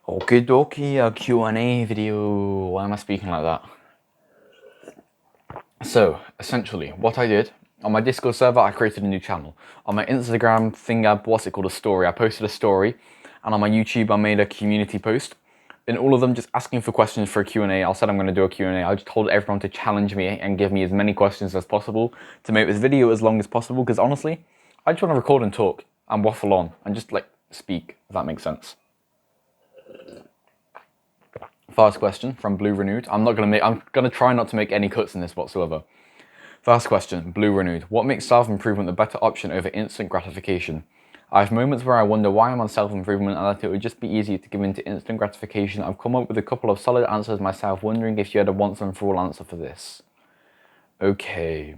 Okie dokie, a Q&A video. Why am I speaking like that? So, essentially, what I did, on my Discord server, I created a new channel. On my Instagram thing, what's it called, a story, I posted a story. And on my YouTube, I made a community post. In all of them, just asking for questions for a Q&A. I said I'm going to do a Q&A. I just told everyone to challenge me and give me as many questions as possible to make this video as long as possible. Because honestly, I just want to record and talk and waffle on and just like speak, if that makes sense. First question from Blue Renewed. I'm gonna try not to make any cuts in this whatsoever. First question, Blue Renewed. What makes self-improvement the better option over instant gratification? I have moments where I wonder why I'm on self-improvement and that it would just be easier to give in to instant gratification. I've come up with a couple of solid answers myself, wondering if you had a once and for all answer for this. Okay.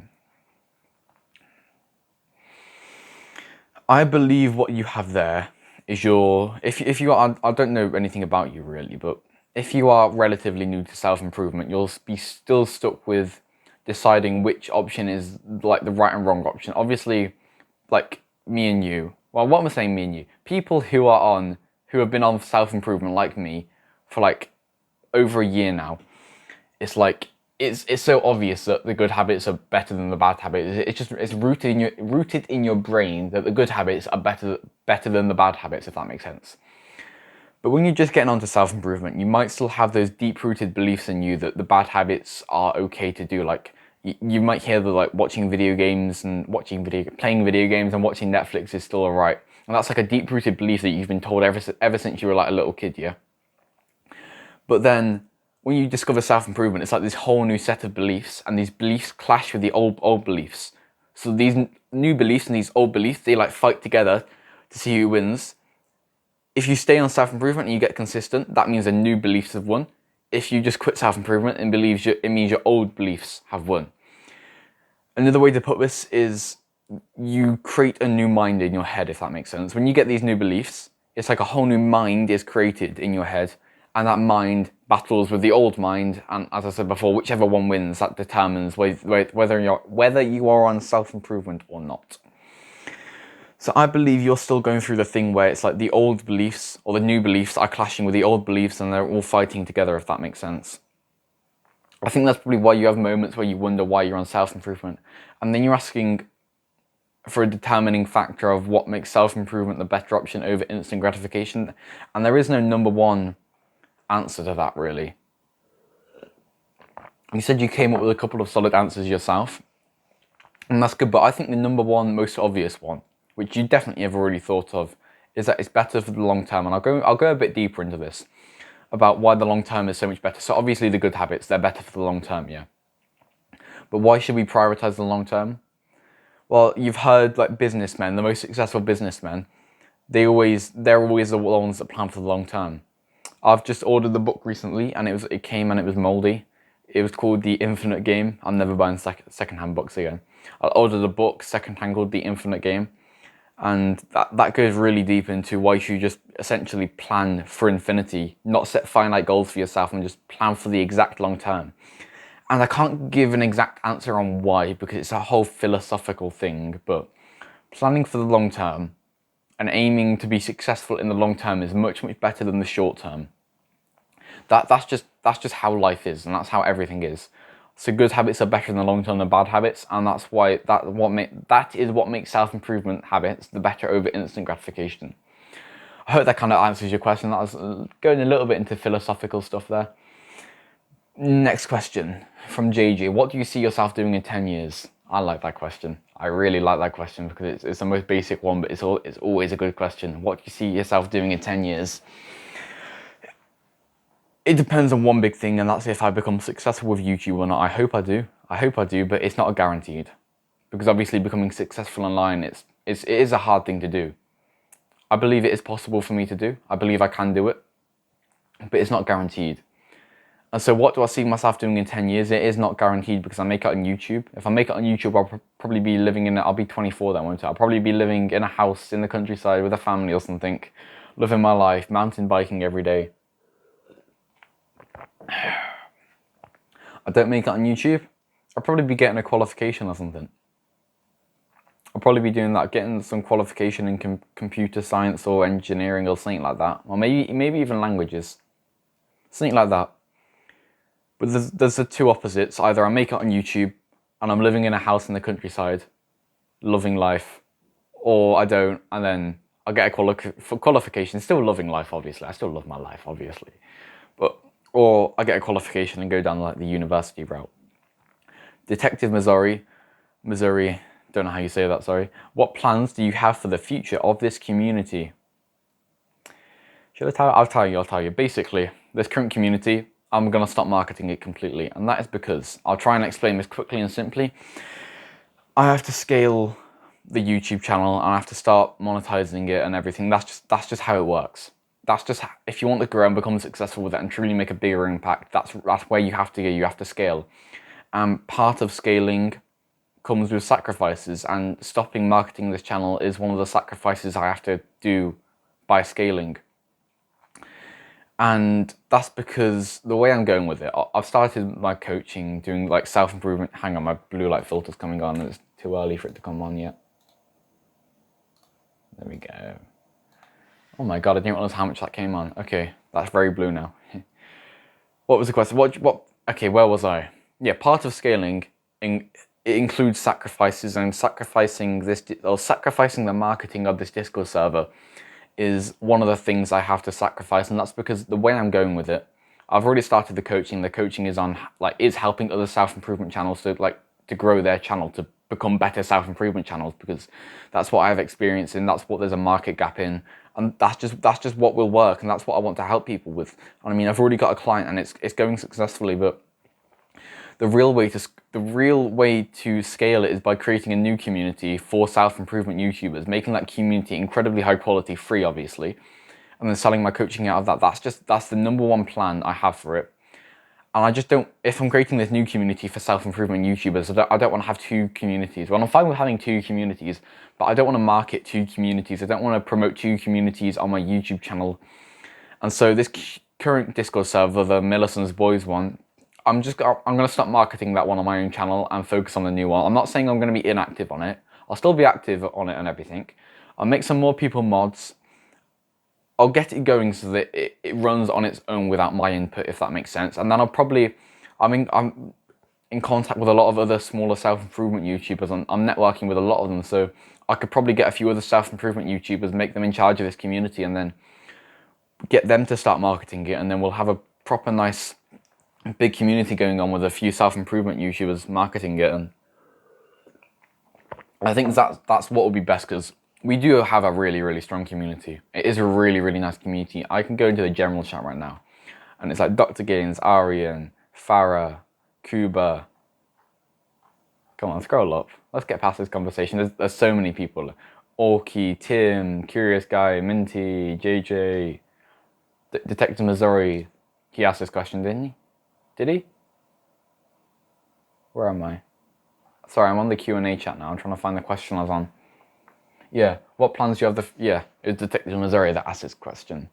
I believe what you have there is if you are, I don't know anything about you really, but if you are relatively new to self-improvement, you'll be still stuck with deciding which option is like the right and wrong option. Obviously, like me and you, well, what am I saying, me and you? People who have been on self-improvement like me for like over a year now, it's like, it's so obvious that the good habits are better than the bad habits. It's rooted in your brain that the good habits are better than the bad habits, if that makes sense. But when you're just getting onto self-improvement, you might still have those deep-rooted beliefs in you that the bad habits are okay to do. Like you might hear that like playing video games and watching Netflix is still alright, and that's like a deep-rooted belief that you've been told ever since you were like a little kid, yeah. But then when you discover self-improvement, it's like this whole new set of beliefs, and these beliefs clash with the old beliefs. So these new beliefs and these old beliefs, they like fight together to see who wins. If you stay on self-improvement and you get consistent, that means the new beliefs have won. If you just quit self-improvement, it means your old beliefs have won. Another way to put this is you create a new mind in your head, if that makes sense. When you get these new beliefs, it's like a whole new mind is created in your head, and that mind battles with the old mind, and as I said before, whichever one wins, that determines whether you are on self-improvement or not. So I believe you're still going through the thing where it's like the old beliefs or the new beliefs are clashing with the old beliefs and they're all fighting together, if that makes sense. I think that's probably why you have moments where you wonder why you're on self-improvement. And then you're asking for a determining factor of what makes self-improvement the better option over instant gratification. And there is no number one answer to that, really. You said you came up with a couple of solid answers yourself. And that's good, but I think the number one, most obvious one, which you definitely have already thought of, is that it's better for the long term. And I'll go a bit deeper into this, about why the long term is so much better. So obviously the good habits, they're better for the long term, yeah. But why should we prioritize the long term? Well, you've heard like businessmen, the most successful businessmen, they're always the ones that plan for the long term. I've just ordered the book recently, and it came and it was mouldy. It was called The Infinite Game. I'm never buying secondhand books again. I ordered a book secondhand called The Infinite Game, and that goes really deep into why you should just essentially plan for infinity, not set finite goals for yourself, and just plan for the exact long term. And I can't give an exact answer on why, because it's a whole philosophical thing, but planning for the long term and aiming to be successful in the long term is much, much better than the short term. That's just how life is, and that's how everything is. So good habits are better in the long term than bad habits, and that is what makes self-improvement habits the better over instant gratification. I hope that kind of answers your question. That was going a little bit into philosophical stuff there. Next question from JJ. What do you see yourself doing in 10 years? I like that question. I really like that question because it's the most basic one, but it's always a good question. What do you see yourself doing in 10 years? It depends on one big thing, and that's if I become successful with YouTube or not. I hope I do, but it's not guaranteed. Because obviously becoming successful online, it is a hard thing to do. I believe it is possible for me to do. I believe I can do it, but it's not guaranteed. And so what do I see myself doing in 10 years? It is not guaranteed because I make it on YouTube. If I make it on YouTube, I'll probably be I'll be 24 then, won't I? I'll probably be living in a house in the countryside with a family or something, living my life, mountain biking every day. I don't make it on YouTube, I'll probably be getting a qualification or something. I'll probably be doing that, getting some qualification in computer science or engineering or something like that, or maybe even languages, something like that. But there's the two opposites. Either I make it on YouTube and I'm living in a house in the countryside, loving life, or I don't, and then I'll get a qualification, still loving life, obviously. I still love my life, obviously. Or I get a qualification and go down like the university route. Detective Missouri, don't know how you say that, sorry. What plans do you have for the future of this community? Should I tell you? I'll tell you. Basically, this current community, I'm going to stop marketing it completely. And that is because, I'll try and explain this quickly and simply. I have to scale the YouTube channel and I have to start monetizing it and everything. That's just how it works. That's just, if you want to grow and become successful with it and truly make a bigger impact, that's where you have to go. You have to scale. And part of scaling comes with sacrifices, and stopping marketing this channel is one of the sacrifices I have to do by scaling. And that's because the way I'm going with it, I've started my coaching, doing like self-improvement. Hang on, my blue light filter's coming on, and it's too early for it to come on yet. There we go. Oh my god, I didn't realize how much that came on. Okay, that's very blue now. What was the question? Okay, where was I? Yeah, part of scaling, it includes sacrifices, and sacrificing the marketing of this Discord server is one of the things I have to sacrifice, and that's because the way I'm going with it, I've already started the coaching. The coaching is helping other self-improvement channels to grow their channel, to become better self-improvement channels, because that's what I've experienced and that's what there's a market gap in, and that's just what will work, and that's what I want to help people with. And I mean, I've already got a client and it's going successfully, but the real way to scale it is by creating a new community for self-improvement YouTubers, making that community incredibly high quality, free obviously, and then selling my coaching out of that. That's the number one plan I have for it. And I just don't, if I'm creating this new community for self-improvement YouTubers, I don't want to have two communities. Well, I'm fine with having two communities, but I don't want to market two communities. I don't want to promote two communities on my YouTube channel. And so this current Discord server, the Millicent's Boys one, I'm going to stop marketing that one on my own channel and focus on the new one. I'm not saying I'm going to be inactive on it. I'll still be active on it and everything. I'll make some more people mods. I'll get it going so that it runs on its own without my input, if that makes sense. And then I'm in contact with a lot of other smaller self-improvement YouTubers. I'm networking with a lot of them, so I could probably get a few other self-improvement YouTubers, make them in charge of this community, and then get them to start marketing it, and then we'll have a proper nice big community going on with a few self-improvement YouTubers marketing it. And I think that's what would be best, because we do have a really, really strong community. It is a really, really nice community. I can go into the general chat right now, and it's like Dr. Gaines, Arian, Farah, Kuba. Come on, scroll up. Let's get past this conversation. There's so many people. Orky, Tim, Curious Guy, Minty, JJ, Detective Missouri. He asked this question, didn't he? Did he? Where am I? Sorry, I'm on the Q&A chat now. I'm trying to find the question I was on. Yeah, what plans do you have? Yeah, it was Detective Missouri that asked this question.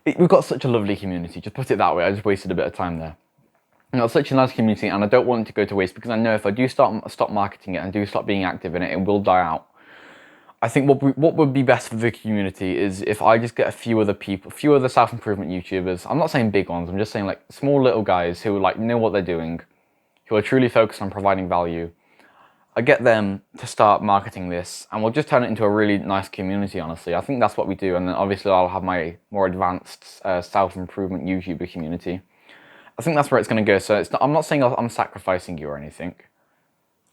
We've got such a lovely community, just put it that way. I just wasted a bit of time there. We've got such a nice community, and I don't want it to go to waste, because I know if I do stop marketing it and do stop being active in it, it will die out. I think what would be best for the community is if I just get a few other self-improvement YouTubers. I'm not saying big ones, I'm just saying like small little guys who like know what they're doing, who are truly focused on providing value. I get them to start marketing this, and we'll just turn it into a really nice community, honestly. I think that's what we do, and then obviously I'll have my more advanced self-improvement YouTuber community. I think that's where it's going to go. So I'm not saying I'm sacrificing you or anything.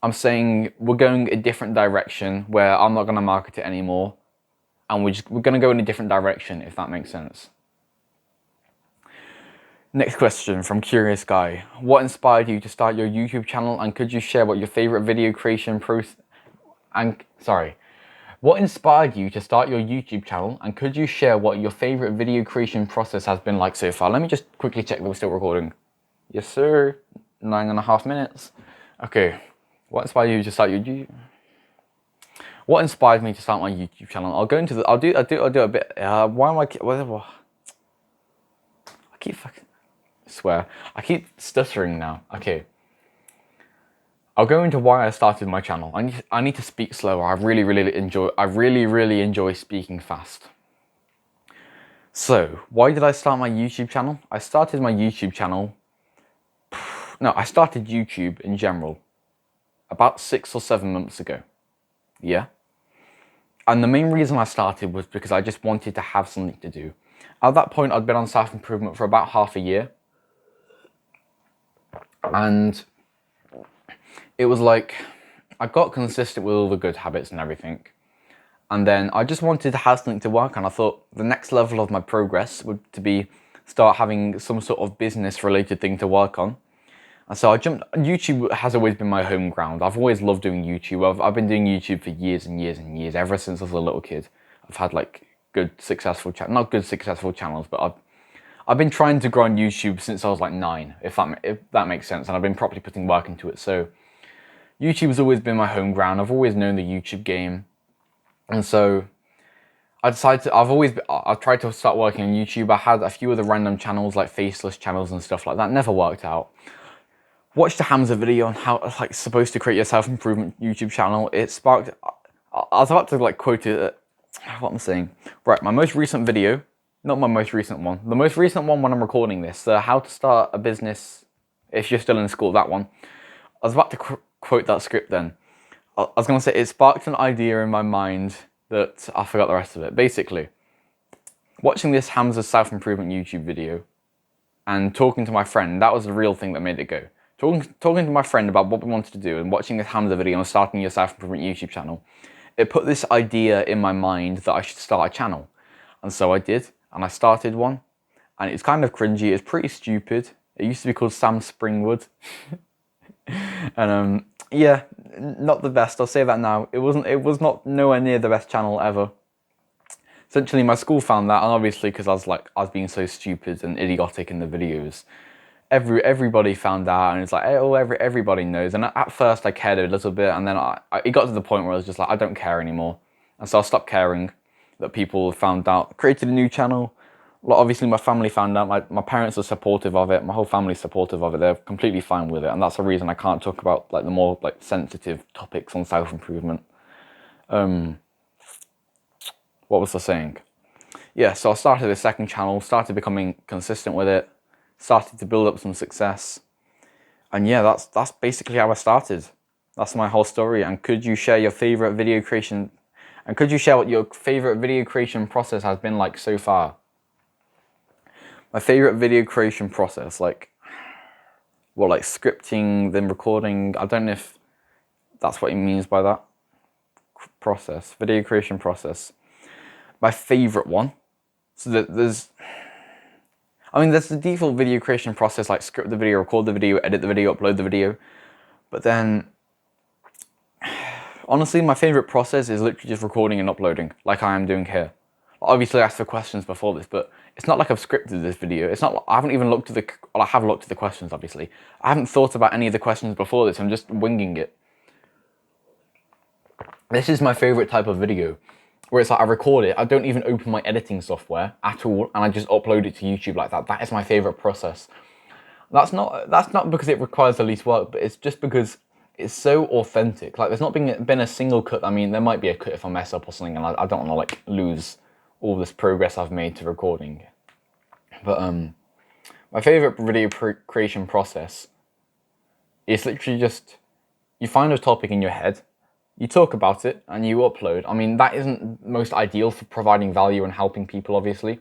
I'm saying we're going a different direction where I'm not going to market it anymore, and we're going to go in a different direction, if that makes sense. Next question from Curious Guy. What inspired you to start your YouTube channel, and could you share what your favorite video creation process... What inspired you to start your YouTube channel, and could you share what your favorite video creation process has been like so far? Let me just quickly check that we're still recording. Yes, sir. 9.5 minutes. Okay. What inspired you to start your YouTube? What inspired me to start my YouTube channel? I'll go into the... I'll do a bit... why am I... I keep fucking... I swear. I keep stuttering now. Okay. I'll go into why I started my channel. I need to speak slower. I really enjoy speaking fast. So, why did I start my YouTube channel? I started YouTube in general about 6 or 7 months ago. Yeah. And the main reason I started was because I just wanted to have something to do. At that point, I'd been on self-improvement for about half a year. And it was like, I got consistent with all the good habits and everything. And then I just wanted to have something to work on. I thought the next level of my progress would to be start having some sort of business related thing to work on. And so YouTube has always been my home ground. I've always loved doing YouTube. I've been doing YouTube for years and years and years, ever since I was a little kid. I've had like not good successful channels, but I've been trying to grow on YouTube since I was like 9, if that makes sense. And I've been properly putting work into it. So YouTube has always been my home ground. I've always known the YouTube game. And so I decided I've tried to start working on YouTube. I had a few other random channels, like faceless channels and stuff like that. Never worked out. Watched a Hamza video on how supposed to create your self-improvement YouTube channel. It sparked, I was about to like quote it, what I'm saying. Right, my most recent video, not my most recent one, the most recent one when I'm recording this, how to start a business if you're still in school, that one. I was about to quote that script then. I was going to say, it sparked an idea in my mind that I forgot the rest of it. Basically, watching this Hamza self-improvement YouTube video and talking to my friend, that was the real thing that made it go. Talking to my friend about what we wanted to do and watching this Hamza video and starting your self-improvement YouTube channel, it put this idea in my mind that I should start a channel. And so I did, and I started one. And it's kind of cringy, it's pretty stupid. It used to be called Sam Springwood. And yeah, not the best, I'll say that now. It was not nowhere near the best channel ever. Essentially, my school found that, and obviously because I was being so stupid and idiotic in the videos, everybody found out, and it's like, oh, everybody knows. And at first I cared a little bit, and then it got to the point where I was just like, I don't care anymore. And so I stopped caring that people found out. Created a new channel. Well, obviously my family found out, my parents are supportive of it, my whole family's supportive of it, they're completely fine with it, and that's the reason I can't talk about like the more like sensitive topics on self-improvement. What was I saying? Yeah, so I started a second channel, started becoming consistent with it, started to build up some success, and yeah, that's basically how I started. That's my whole story. And could you share your favorite video creation, and could you share what your favorite video creation process has been like so far? My favorite video creation process, like scripting, then recording. I don't know if that's what he means by that. Process, video creation process. My favorite one. So there's the default video creation process, like script the video, record the video, edit the video, upload the video. But then, honestly, my favorite process is literally just recording and uploading, like I am doing here. Obviously, I asked for questions before this, but it's not like I've scripted this video. It's not. I haven't even looked at I have looked at the questions, obviously. I haven't thought about any of the questions before this. I'm just winging it. This is my favorite type of video, where it's like I record it. I don't even open my editing software at all, and I just upload it to YouTube like that. That is my favorite process. That's not because it requires the least work, but it's just because it's so authentic. Like, there's not been a single cut. I mean, there might be a cut if I mess up or something, and I don't want to like lose all this progress I've made to recording. But my favorite video creation process is literally just, you find a topic in your head, you talk about it, and you upload. I mean, that isn't most ideal for providing value and helping people, obviously.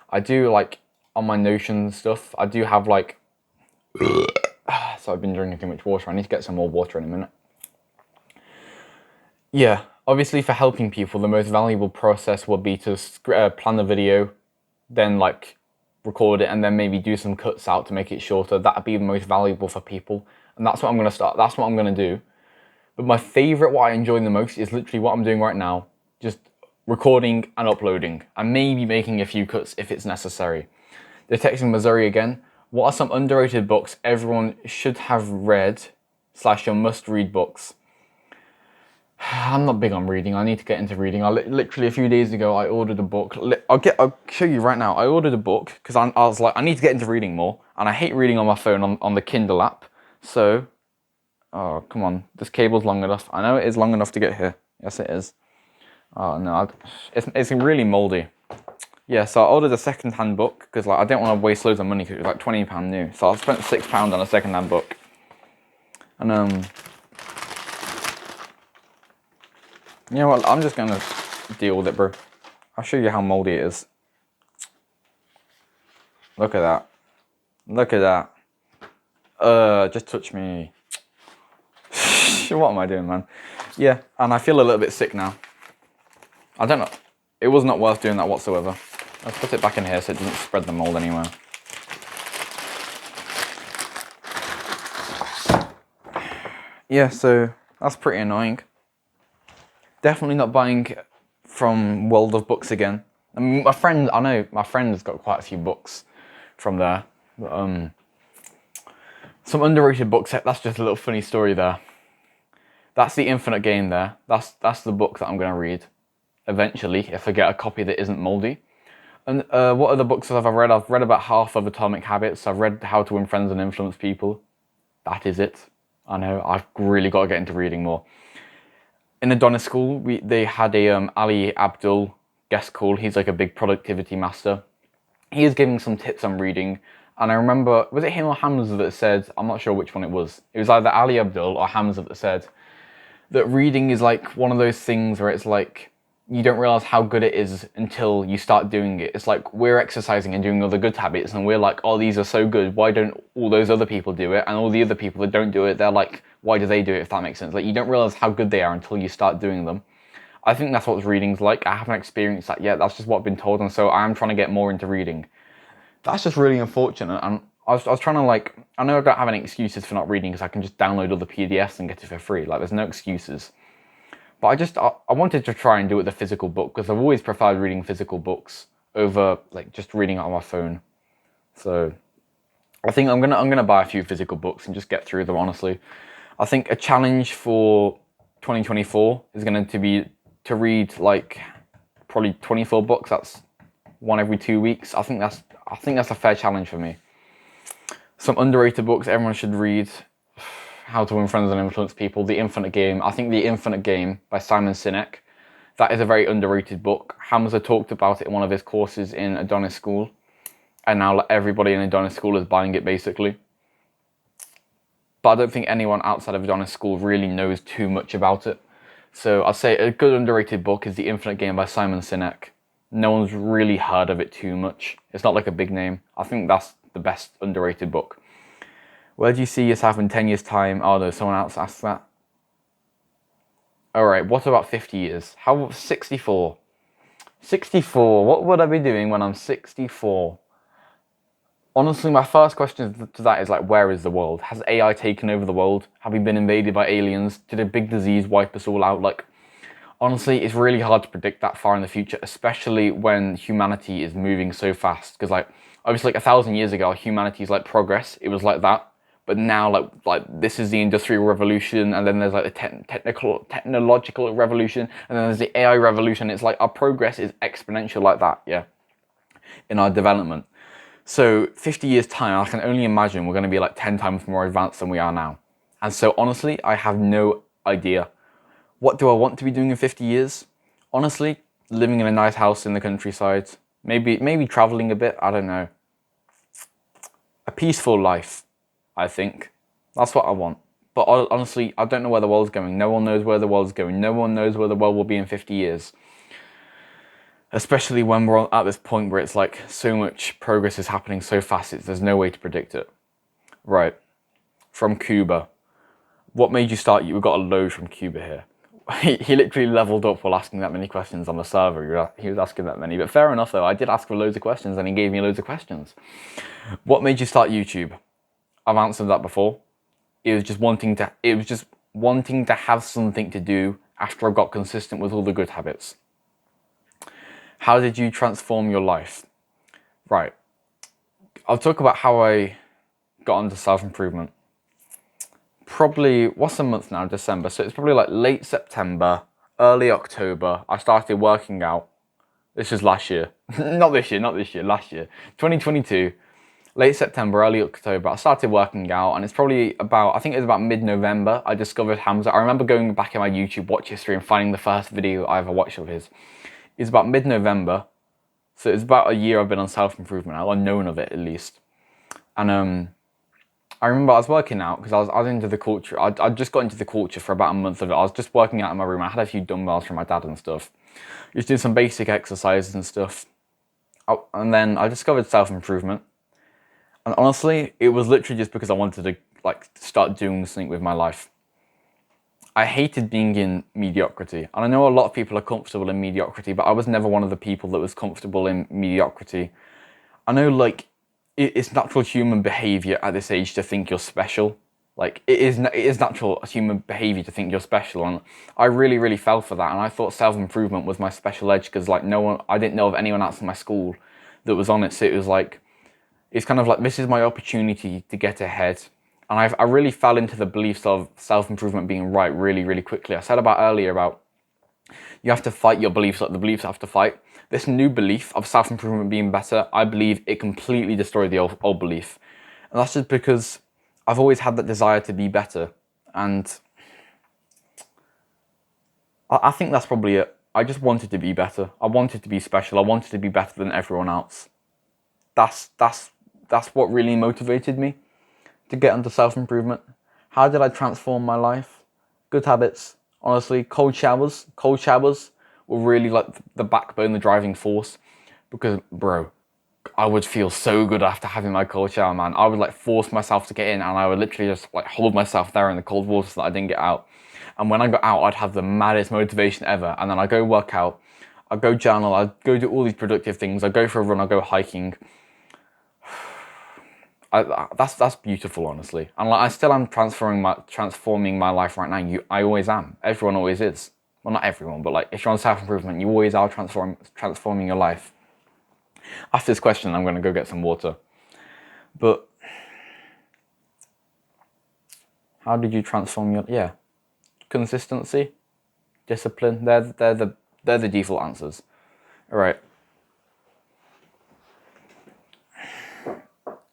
I do, like, on my Notion stuff, I do have, like, so I've been drinking too much water. I need to get some more water in a minute. Yeah, obviously for helping people, the most valuable process would be to plan the video, then, like, record it, and then maybe do some cuts out to make it shorter. That'd be the most valuable for people, and that's what I'm going to start. That's what I'm going to do. But my favorite, what I enjoy the most, is literally what I'm doing right now. Just recording and uploading, and maybe making a few cuts if it's necessary. They're texting Missouri again. What are some underrated books everyone should have read / your must-read books? I'm not big on reading. I need to get into reading. Literally a few days ago, I ordered a book. I'll show you right now. I ordered a book because I was like, I need to get into reading more, and I hate reading on my phone on the Kindle app. So Oh, come on. This cable's long enough. I know it is long enough to get here. Yes, it is. Oh, no. It's really mouldy. Yeah, so I ordered a second-hand book because like I didn't want to waste loads of money because it was like £20 new. So I spent £6 on a second-hand book. And you know what? I'm just gonna deal with it, bro. I'll show you how mouldy it is. Look at that. Look at that. Just touch me. What am I doing, man? Yeah, and I feel a little bit sick now. I don't know. It was not worth doing that whatsoever. Let's put it back in here so it doesn't spread the mold anywhere. Yeah, so that's pretty annoying. Definitely not buying from World of Books again. I mean, I know my friend's got quite a few books from there. But, some underrated books, that's just a little funny story there. That's the Infinite Game there. That's the book that I'm going to read eventually if I get a copy that isn't mouldy. And what other books have I read? I've read about half of Atomic Habits. I've read How to Win Friends and Influence People. That is it. I know, I've really got to get into reading more. In Adonis School, they had a Ali Abdul guest call. He's like a big productivity master. He is giving some tips on reading. And I remember, was it him or Hamza that said, I'm not sure which one it was. It was either Ali Abdul or Hamza that said that reading is like one of those things where it's like, you don't realize how good it is until you start doing it. It's like we're exercising and doing all the good habits and we're like, oh, these are so good. Why don't all those other people do it? And all the other people that don't do it, they're like, why do they do it, if that makes sense? Like, you don't realize how good they are until you start doing them. I think that's what reading's like. I haven't experienced that yet. That's just what I've been told. And so I am trying to get more into reading. That's just really unfortunate. And I was trying to like, I know I don't have any excuses for not reading because I can just download all the PDFs and get it for free. Like, there's no excuses. But I wanted to try and do it with a physical book because I've always preferred reading physical books over like just reading it on my phone. So I think I'm gonna buy a few physical books and just get through them, honestly. I think a challenge for 2024 is going to be to read like probably 24 books. That's one every 2 weeks. I think that's a fair challenge for me. Some underrated books everyone should read. How to Win Friends and Influence People, The Infinite Game. I think The Infinite Game by Simon Sinek. That is a very underrated book. Hamza talked about it in one of his courses in Adonis School. And now everybody in Adonis School is buying it, basically. But I don't think anyone outside of Adonis School really knows too much about it. So I'd say a good underrated book is The Infinite Game by Simon Sinek. No one's really heard of it too much. It's not like a big name. I think that's the best underrated book. Where do you see yourself in 10 years' time? Oh no, someone else asked that. Alright, what about 50 years? How about 64? 64, what would I be doing when I'm 64? Honestly, my first question to that is like, where is the world? Has AI taken over the world? Have we been invaded by aliens? Did a big disease wipe us all out? Like, honestly, it's really hard to predict that far in the future, especially when humanity is moving so fast. Because like, obviously like 1,000 years ago, humanity's like progress, it was like that. But now, like this is the Industrial Revolution, and then there's like the technological revolution, and then there's the AI revolution. It's like our progress is exponential like that, yeah, in our development. So 50 years time, I can only imagine we're going to be like 10 times more advanced than we are now. And so honestly, I have no idea. What do I want to be doing in 50 years? Honestly, living in a nice house in the countryside, maybe traveling a bit, I don't know. A peaceful life. I think. That's what I want. But honestly, I don't know where the world's going. No one knows where the world's going. No one knows where the world will be in 50 years. Especially when we're at this point where it's like so much progress is happening so fast, there's no way to predict it. Right. From Kuba. What made you start? We've got a load from Kuba here. He literally leveled up while asking that many questions on the server. He was asking that many. But fair enough though, I did ask for loads of questions and he gave me loads of questions. What made you start YouTube? I've answered that before. It was just wanting to have something to do after I got consistent with all the good habits. How did you transform your life? Right. I'll talk about how I got into self-improvement. Probably, what's the month now? December. So it's probably like late September, early October. I started working out. This was last year. Not this year, last year. 2022. late September, early October, I started working out, and it's probably about, I think it was about mid-November, I discovered Hamza. I remember going back in my YouTube watch history and finding the first video I ever watched of his. It's about mid-November, so it's about a year I've been on self-improvement now, or known of it at least. And I remember I was working out, because I was into the culture. I'd just got into the culture for about a month of it. I was just working out in my room. I had a few dumbbells from my dad and stuff. Just doing some basic exercises and stuff. And then I discovered self-improvement. And honestly, it was literally just because I wanted to like start doing something with my life. I hated being in mediocrity. And I know a lot of people are comfortable in mediocrity, but I was never one of the people that was comfortable in mediocrity. I know, like, it's natural human behavior at this age to think you're special. Like, it is natural human behavior to think you're special, and I really fell for that. And I thought self-improvement was my special edge, because like I didn't know of anyone else in my school that was on it. So it was like, it's kind of like, this is my opportunity to get ahead. And I really fell into the beliefs of self-improvement being right really quickly. I said earlier about you have to fight your beliefs, like the beliefs have to fight. This new belief of self-improvement being better, I believe it completely destroyed the old belief. And that's just because I've always had that desire to be better. And I think that's probably it. I just wanted to be better. I wanted to be special. I wanted to be better than everyone else. That's what really motivated me to get into self-improvement. How did I transform my life? Good habits. Honestly, cold showers were really like the backbone, the driving force. Because, bro, I would feel so good after having my cold shower, man. I would like force myself to get in, and I would literally just like hold myself there in the cold water so that I didn't get out. And when I got out, I'd have the maddest motivation ever. And then I'd go work out, I'd go journal, I'd go do all these productive things. I'd go for a run, I'd go hiking. That's beautiful, honestly. And like, I still am transforming my life right now. I always am. Everyone always is. Well, not everyone, but like if you're on self-improvement, you always are transforming your life. After this question, I'm going to go get some water. But how did you transform your... Yeah. Consistency, discipline, they're the default answers. All right.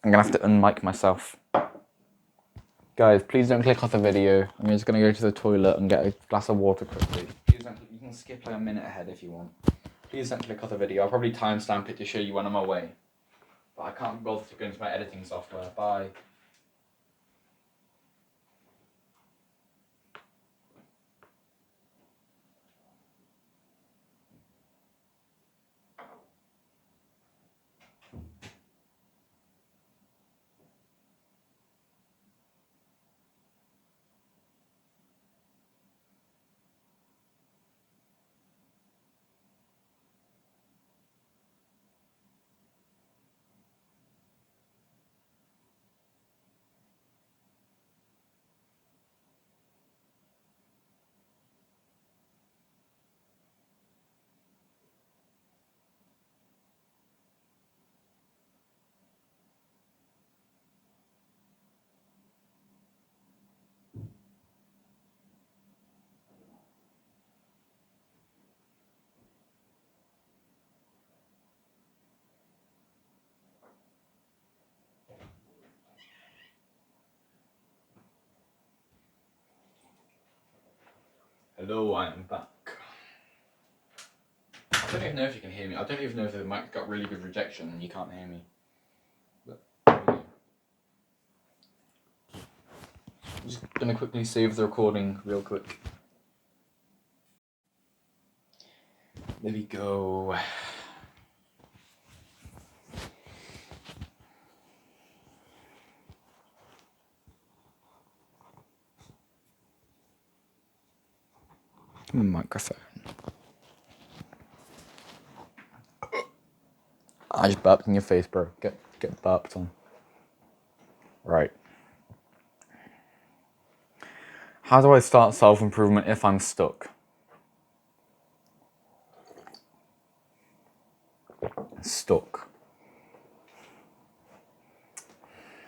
I'm going to have to unmic myself. Guys, please don't click off the video. I'm just going to go to the toilet and get a glass of water quickly. Please don't, you can skip like a minute ahead if you want. Please don't click off the video. I'll probably timestamp it to show you when I'm away. But I can't be bothered to go into my editing software. Bye. Hello, I am back. I don't even know if you can hear me. I don't even know if the mic got really good rejection and you can't hear me. But I'm just gonna quickly save the recording real quick. There we go. Microphone. I just burped in your face, bro. Get burped on. Right. How do I start self-improvement if I'm stuck? Stuck.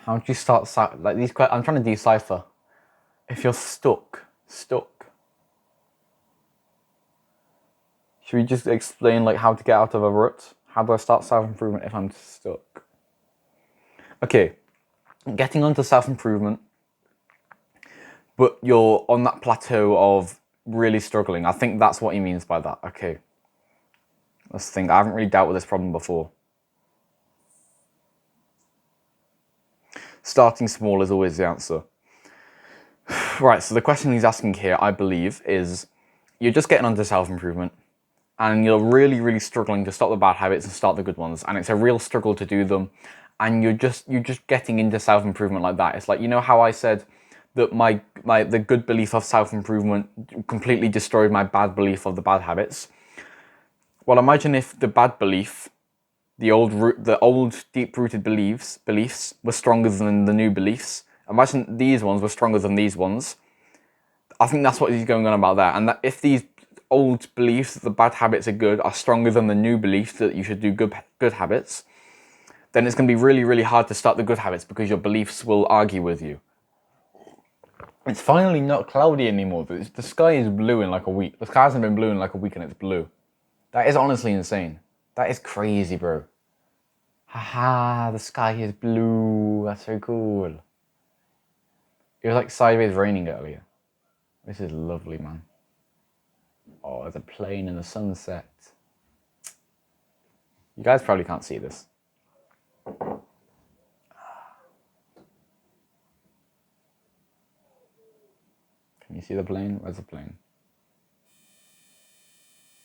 How do you start like these? I'm trying to decipher. If you're stuck. Should we just explain like how to get out of a rut? How do I start self-improvement if I'm stuck? Okay, getting onto self-improvement, but you're on that plateau of really struggling. I think that's what he means by that. Okay, let's think. I haven't really dealt with this problem before. Starting small is always the answer. Right, so the question he's asking here, I believe, is you're just getting onto self-improvement and you're really, really struggling to stop the bad habits and start the good ones. And it's a real struggle to do them. And you're just getting into self-improvement like that. It's like, you know how I said that the good belief of self-improvement completely destroyed my bad belief of the bad habits? Well, imagine if the bad belief, the old deep-rooted beliefs were stronger than the new beliefs. Imagine these ones were stronger than these ones. I think that's what he's going on about there. And that if these old beliefs that the bad habits are good are stronger than the new beliefs that you should do good habits, then it's going to be really, really hard to start the good habits because your beliefs will argue with you. It's finally not cloudy anymore. The sky is blue in like a week. The sky hasn't been blue in like a week and it's blue. That is honestly insane. That is crazy, bro. Haha, the sky is blue. That's so cool. It was like sideways raining earlier. This is lovely, man. Oh, there's a plane in the sunset. You guys probably can't see this. Can you see the plane? Where's the plane?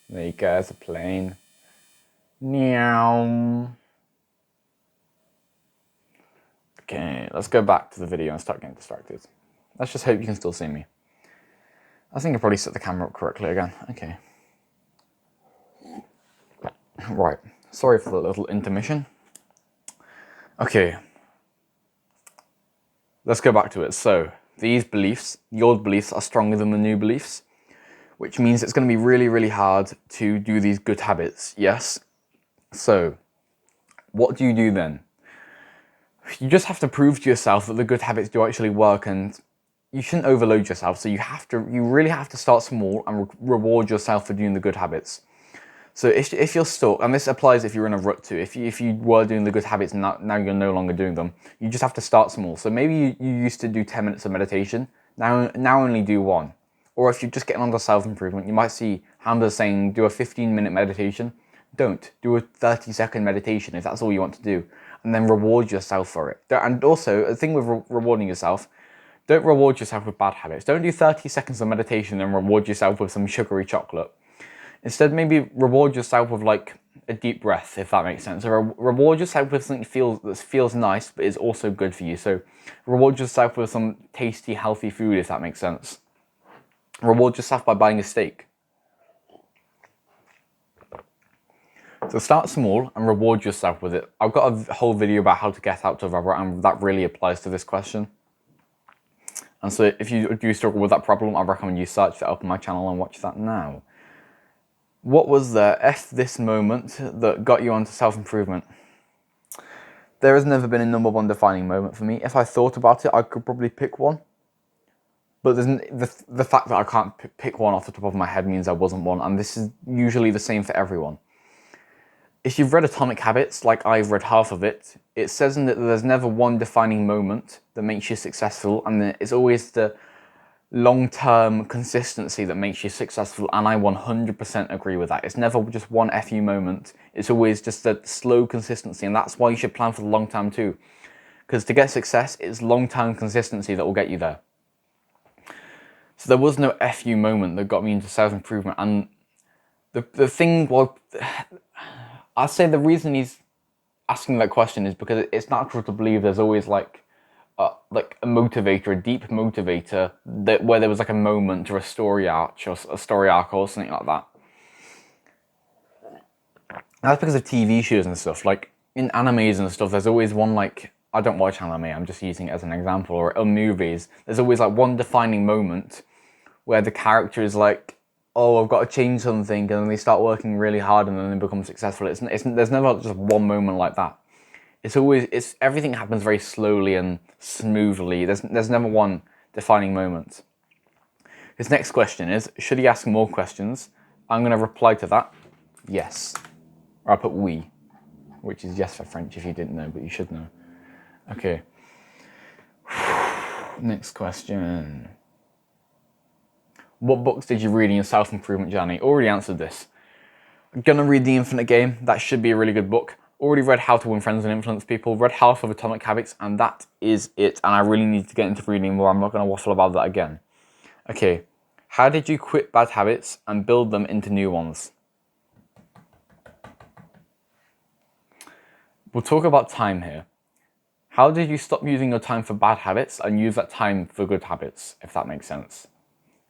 There you go, there's a plane. Meow. Okay, let's go back to the video and start getting distracted. Let's just hope you can still see me. I think I probably set the camera up correctly again. Okay. Right, sorry for the little intermission. Okay. Let's go back to it. So, these beliefs, the old beliefs, are stronger than the new beliefs, which means it's going to be really, really hard to do these good habits, yes? So, what do you do then? You just have to prove to yourself that the good habits do actually work, and you shouldn't overload yourself. So you really have to start small and reward yourself for doing the good habits. So if you're stuck, and this applies if you're in a rut too, if you were doing the good habits and now you're no longer doing them, you just have to start small. So maybe you used to do 10 minutes of meditation, now only do 1. Or if you're just getting onto self-improvement, you might see Hamza saying do a 15-minute meditation. Don't. Do a 30-second meditation if that's all you want to do. And then reward yourself for it. And also, the thing with rewarding yourself, don't reward yourself with bad habits. Don't do 30 seconds of meditation and reward yourself with some sugary chocolate. Instead, maybe reward yourself with like a deep breath, if that makes sense. Or reward yourself with something that feels nice, but is also good for you. So reward yourself with some tasty, healthy food, if that makes sense. Reward yourself by buying a steak. So start small and reward yourself with it. I've got a whole video about how to get out of a rut, and that really applies to this question. And so if you do struggle with that problem, I recommend you search that up on my channel and watch that now. What was the this moment that got you onto self-improvement? There has never been a number one defining moment for me. If I thought about it, I could probably pick one. But the fact that I can't pick one off the top of my head means there wasn't one, and this is usually the same for everyone. If you've read Atomic Habits, like I've read half of it, it says in that there's never one defining moment that makes you successful, and it's always the long-term consistency that makes you successful, and I 100% agree with that. It's never just one FU moment, it's always just a slow consistency, and that's why you should plan for the long term too. Because to get success, it's long-term consistency that will get you there. So there was no FU moment that got me into self-improvement, and the thing, well, I'd say the reason he's asking that question is because it's natural to believe there's always like a motivator, a deep motivator, where there was like a moment or a story arc or something like that. And that's because of TV shows and stuff. Like in animes and stuff, there's always one, like, I don't watch anime, I'm just using it as an example, or in movies, there's always like one defining moment where the character is like, oh, I've got to change something, and then they start working really hard and then they become successful. There's never just one moment like that. Everything happens very slowly and smoothly. There's never one defining moment. His next question is, should he ask more questions? I'm going to reply to that, yes. Or I'll put oui, which is yes for French if you didn't know, but you should know. Okay. Next question. What books did you read in your self-improvement journey? Already answered this. I'm gonna read The Infinite Game. That should be a really good book. Already read How to Win Friends and Influence People. Read Half of Atomic Habits, and that is it. And I really need to get into reading more. I'm not gonna waffle about that again. Okay. How did you quit bad habits and build them into new ones? We'll talk about time here. How did you stop using your time for bad habits and use that time for good habits, if that makes sense?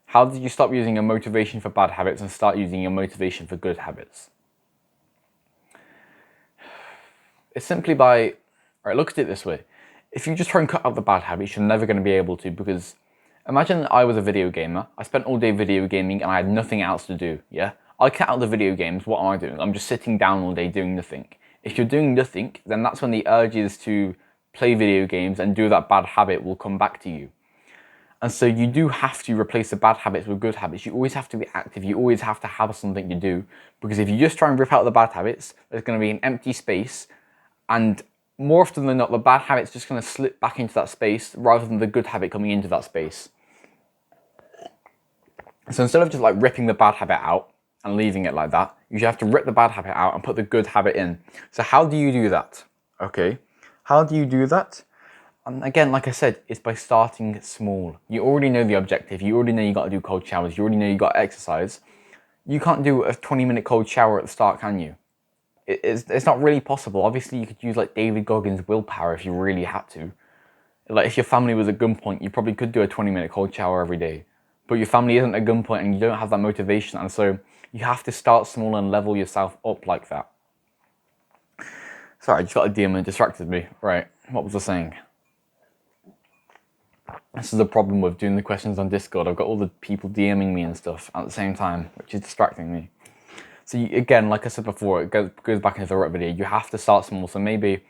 How did you stop using your motivation for bad habits and start using your motivation for good habits? It's simply by, alright, look at it this way. If you just try and cut out the bad habits, you're never going to be able to, because imagine I was a video gamer, I spent all day video gaming and I had nothing else to do, yeah? I cut out the video games, what am I doing? I'm just sitting down all day doing nothing. If you're doing nothing, then that's when the urges to play video games and do that bad habit will come back to you. And so you do have to replace the bad habits with good habits. You always have to be active. You always have to have something to do. Because if you just try and rip out the bad habits, there's going to be an empty space. And more often than not, the bad habit's just going to slip back into that space rather than the good habit coming into that space. So instead of just like ripping the bad habit out and leaving it like that, you should have to rip the bad habit out and put the good habit in. So how do you do that? Okay. How do you do that? And again, like I said, it's by starting small. You already know the objective. You already know you got to do cold showers. You already know you got to exercise. You can't do a 20-minute cold shower at the start, can you? It's not really possible. Obviously, you could use like David Goggins' willpower if you really had to. Like if your family was at gunpoint, you probably could do a 20-minute cold shower every day. But your family isn't at gunpoint and you don't have that motivation. And so you have to start small and level yourself up like that. Sorry, I just got a DM and distracted me. Right, what was I saying? This is the problem with doing the questions on Discord. I've got all the people DMing me and stuff at the same time, which is distracting me. So again, like I said before, it goes back into the right video. You have to start small. So maybe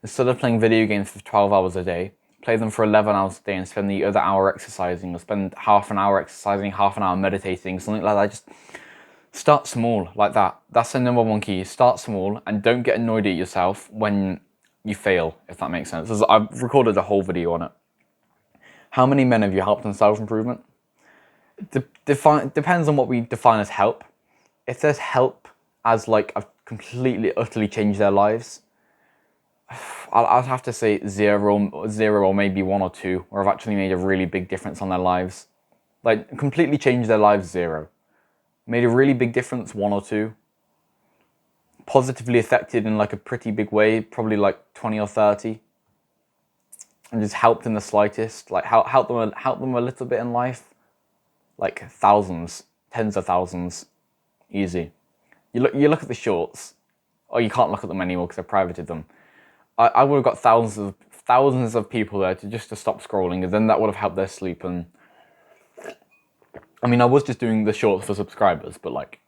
instead of playing video games for 12 hours a day, play them for 11 hours a day and spend the other hour exercising, or spend half an hour exercising, half an hour meditating, something like that. Just start small like that. That's the #1 key. Start small and don't get annoyed at yourself when you fail, if that makes sense. I've recorded a whole video on it. How many men have you helped in self-improvement? Depends on what we define as help. If there's help as like I've completely, utterly changed their lives, I'd have to say zero or maybe 1 or 2, where I've actually made a really big difference on their lives. Like completely changed their lives, 0. Made a really big difference, 1 or 2. Positively affected in like a pretty big way, probably like 20 or 30. And just helped in the slightest, like help them a little bit in life, like thousands, tens of thousands, easy. You look at the shorts, or you can't look at them anymore because I've privated them. I would have got thousands of people there to stop scrolling, and then that would have helped their sleep. And I mean, I was just doing the shorts for subscribers, but like,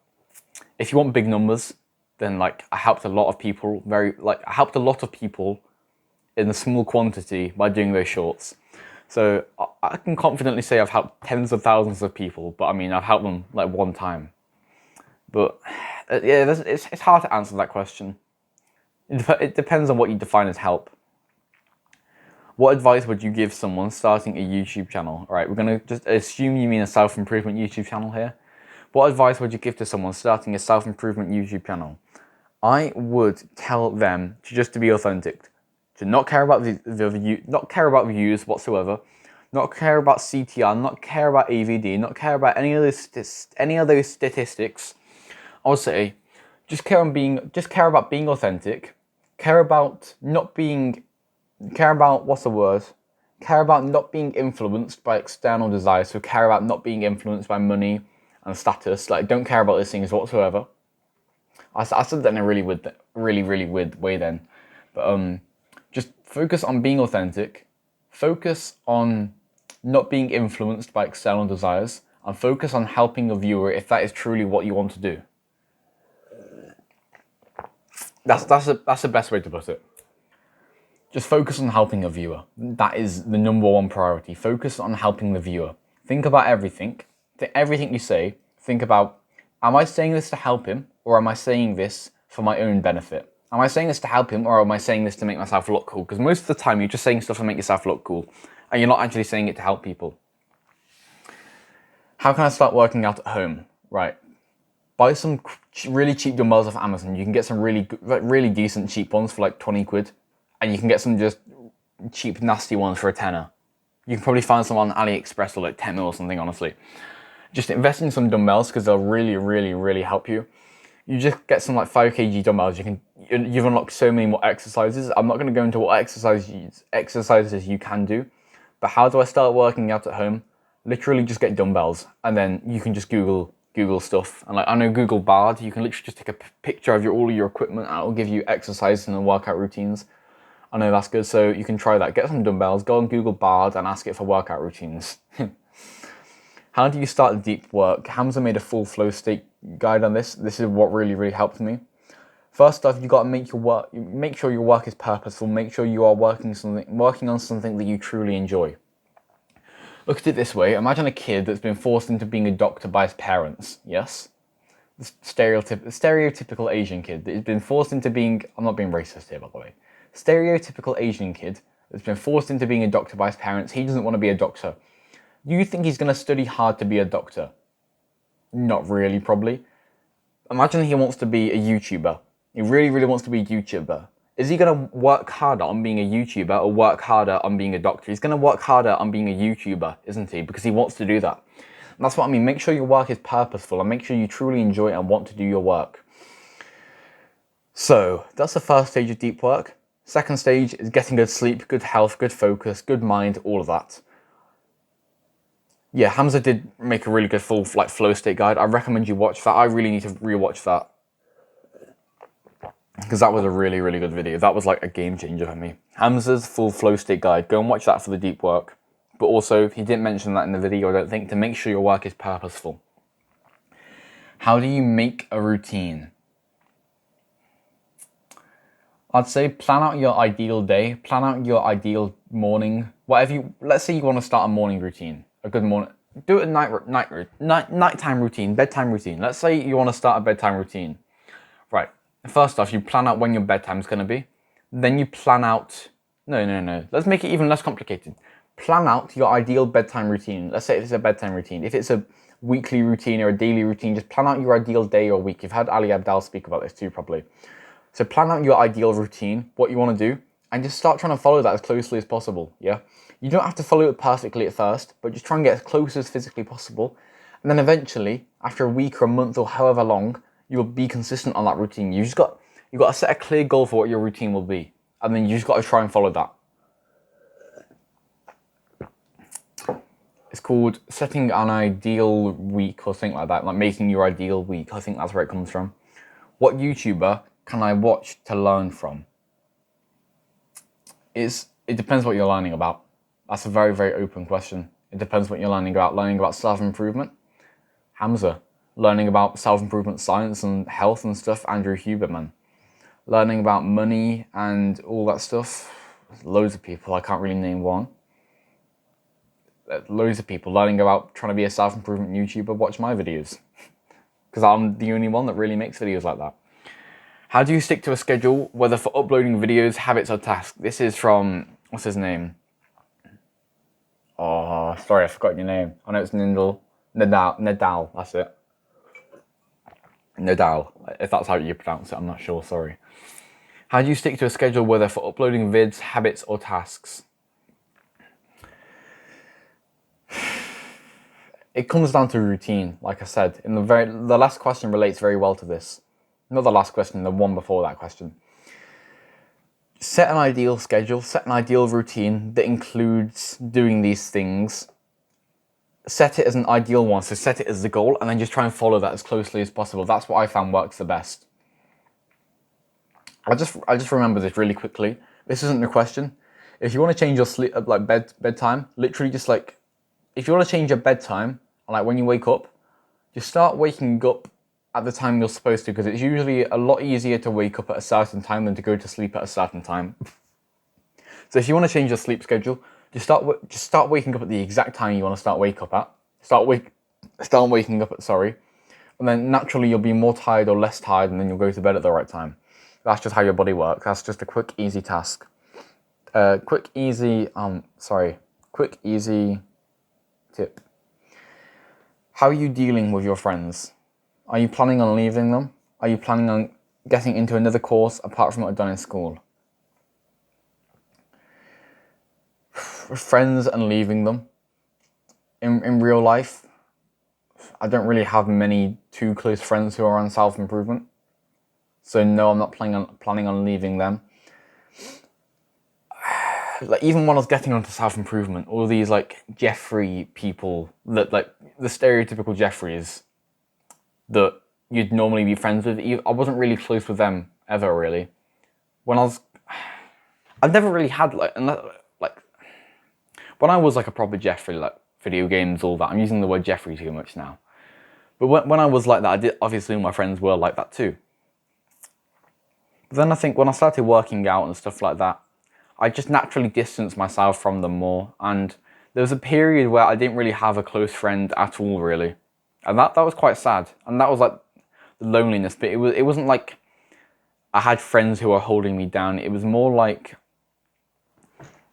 if you want big numbers, then like I helped a lot of people. I helped a lot of people in a small quantity by doing those shorts. So I can confidently say I've helped tens of thousands of people, but I mean, I've helped them like 1 time. But yeah, it's hard to answer that question. It depends on what you define as help. What advice would you give someone starting a YouTube channel? All right, we're gonna just assume you mean a self-improvement YouTube channel here. What advice would you give to someone starting a self-improvement YouTube channel? I would tell them to be authentic. To not care about not care about views whatsoever, not care about CTR, not care about AVD, not care about any of those statistics. I would say, just care about being authentic. Care about not being influenced by external desires. So care about not being influenced by money and status. Like, don't care about those things whatsoever. I said that in a really weird way then, but just focus on being authentic, focus on not being influenced by external desires, and focus on helping a viewer if that is truly what you want to do. That's the best way to put it. Just focus on helping a viewer. That is the #1 priority. Focus on helping the viewer. Think about everything. Everything you say, think about, am I saying this to help him, or am I saying this for my own benefit? Am I saying this to help him, or am I saying this to make myself look cool? Because most of the time you're just saying stuff to make yourself look cool, and you're not actually saying it to help people. How can I start working out at home? Right. Buy some really cheap dumbbells off Amazon. You can get some really decent cheap ones for like 20 quid. And you can get some just cheap, nasty ones for a tenner. You can probably find some on AliExpress for like 10 or something, honestly. Just invest in some dumbbells because they'll really help you. You just get some like 5 kg dumbbells. You've unlocked so many more exercises. I'm not going to go into what exercises you can do. But how do I start working out at home? Literally just get dumbbells, and then you can just Google stuff. And like, I know Google Bard, you can literally just take a picture of all of your equipment and it'll give you exercises and workout routines. I know that's good, so you can try that. Get some dumbbells, go on Google Bard and ask it for workout routines. How do you start deep work? Hamza made a full flow state guide on this. This is what really helped me. First off, you got to make sure your work is purposeful. Make sure you are working on something that you truly enjoy. Look at it this way. Imagine a kid that's been forced into being a doctor by his parents. Yes? The stereotypical Asian kid that has been forced into being... I'm not being racist here, by the way. Stereotypical Asian kid that's been forced into being a doctor by his parents. He doesn't want to be a doctor. Do you think he's going to study hard to be a doctor? Not really, probably. Imagine he wants to be a YouTuber. He really wants to be a YouTuber. Is he going to work harder on being a YouTuber or work harder on being a doctor? He's going to work harder on being a YouTuber, isn't he? Because he wants to do that. And that's what I mean. Make sure your work is purposeful and make sure you truly enjoy it and want to do your work. So that's the first stage of deep work. Second stage is getting good sleep, good health, good focus, good mind, all of that. Yeah, Hamza did make a really good full flow state guide. I recommend you watch that. I really need to rewatch that, because that was a really good video. That was like a game changer for me. Hamza's full flow state guide. Go and watch that for the deep work. But also, he didn't mention that in the video, I don't think, to make sure your work is purposeful. How do you make a routine? I'd say plan out your ideal day. Plan out your ideal morning. Let's say you want to start a morning routine. A good morning. Do it a nighttime routine, bedtime routine. Let's say you want to start a bedtime routine. Right. First off, you plan out when your bedtime is going to be. Then you plan out... No. Let's make it even less complicated. Plan out your ideal bedtime routine. Let's say it's a bedtime routine. If it's a weekly routine or a daily routine, just plan out your ideal day or week. You've had Ali Abdal speak about this too, probably. So plan out your ideal routine, what you want to do, and just start trying to follow that as closely as possible, yeah? You don't have to follow it perfectly at first, but just try and get as close as physically possible. And then eventually, after a week or a month or however long, you'll be consistent on that routine. You've got to set a clear goal for what your routine will be. And then you just got to try and follow that. It's called setting an ideal week or something like that, like making your ideal week. I think that's where it comes from. What YouTuber can I watch to learn from? It depends what you're learning about. That's a very open question. It depends what you're learning about. Learning about self-improvement, Hamza. Learning about self-improvement science and health and stuff, Andrew Huberman. Learning about money and all that stuff, loads of people. I can't really name one. Loads of people. Learning about trying to be a self-improvement YouTuber, watch my videos. Because I'm the only one that really makes videos like that. How do you stick to a schedule, whether for uploading videos, habits, or tasks? This is from, what's his name? Oh, sorry, I forgot your name. I know it's Nadal, that's it. Nadal, if that's how you pronounce it, I'm not sure, sorry. How do you stick to a schedule, whether for uploading vids, habits, or tasks? It comes down to routine, like I said. The last question relates very well to this. Not the last question, the one before that question. Set an ideal schedule, set an ideal routine that includes doing these things. Set it as an ideal one, so set it as the goal, and then just try and follow that as closely as possible. That's what I found works the best. I just remember this really quickly. This isn't a question. If you want to change your sleep, bedtime, literally just if you want to change your bedtime, like when you wake up, just start waking up at the time you're supposed to, because it's usually a lot easier to wake up at a certain time than to go to sleep at a certain time. So if you want to change your sleep schedule, just start waking up at the exact time you want to start waking up at. Start waking up at, and then naturally you'll be more tired or less tired, and then you'll go to bed at the right time. That's just how your body works. That's just a quick, easy task. Quick, easy tip. How are you dealing with your friends? Are you planning on leaving them? Are you planning on getting into another course apart from what I've done in school? Friends and leaving them. In real life, I don't really have many too close friends who are on self-improvement. So no, I'm not planning on leaving them. Like, even when I was getting onto self-improvement, all these like Jeffrey people, that like the stereotypical Jeffreys that you'd normally be friends with, I wasn't really close with them ever, really. I've never really had when I was like a proper Jeffrey, like video games, all that. I'm using the word Jeffrey too much now. But when I was like that, I did, obviously my friends were like that too. But then I think when I started working out and stuff like that, I just naturally distanced myself from them more. And there was a period where I didn't really have a close friend at all, really. And that was quite sad. And that was like the loneliness. But it wasn't like I had friends who were holding me down. It was more like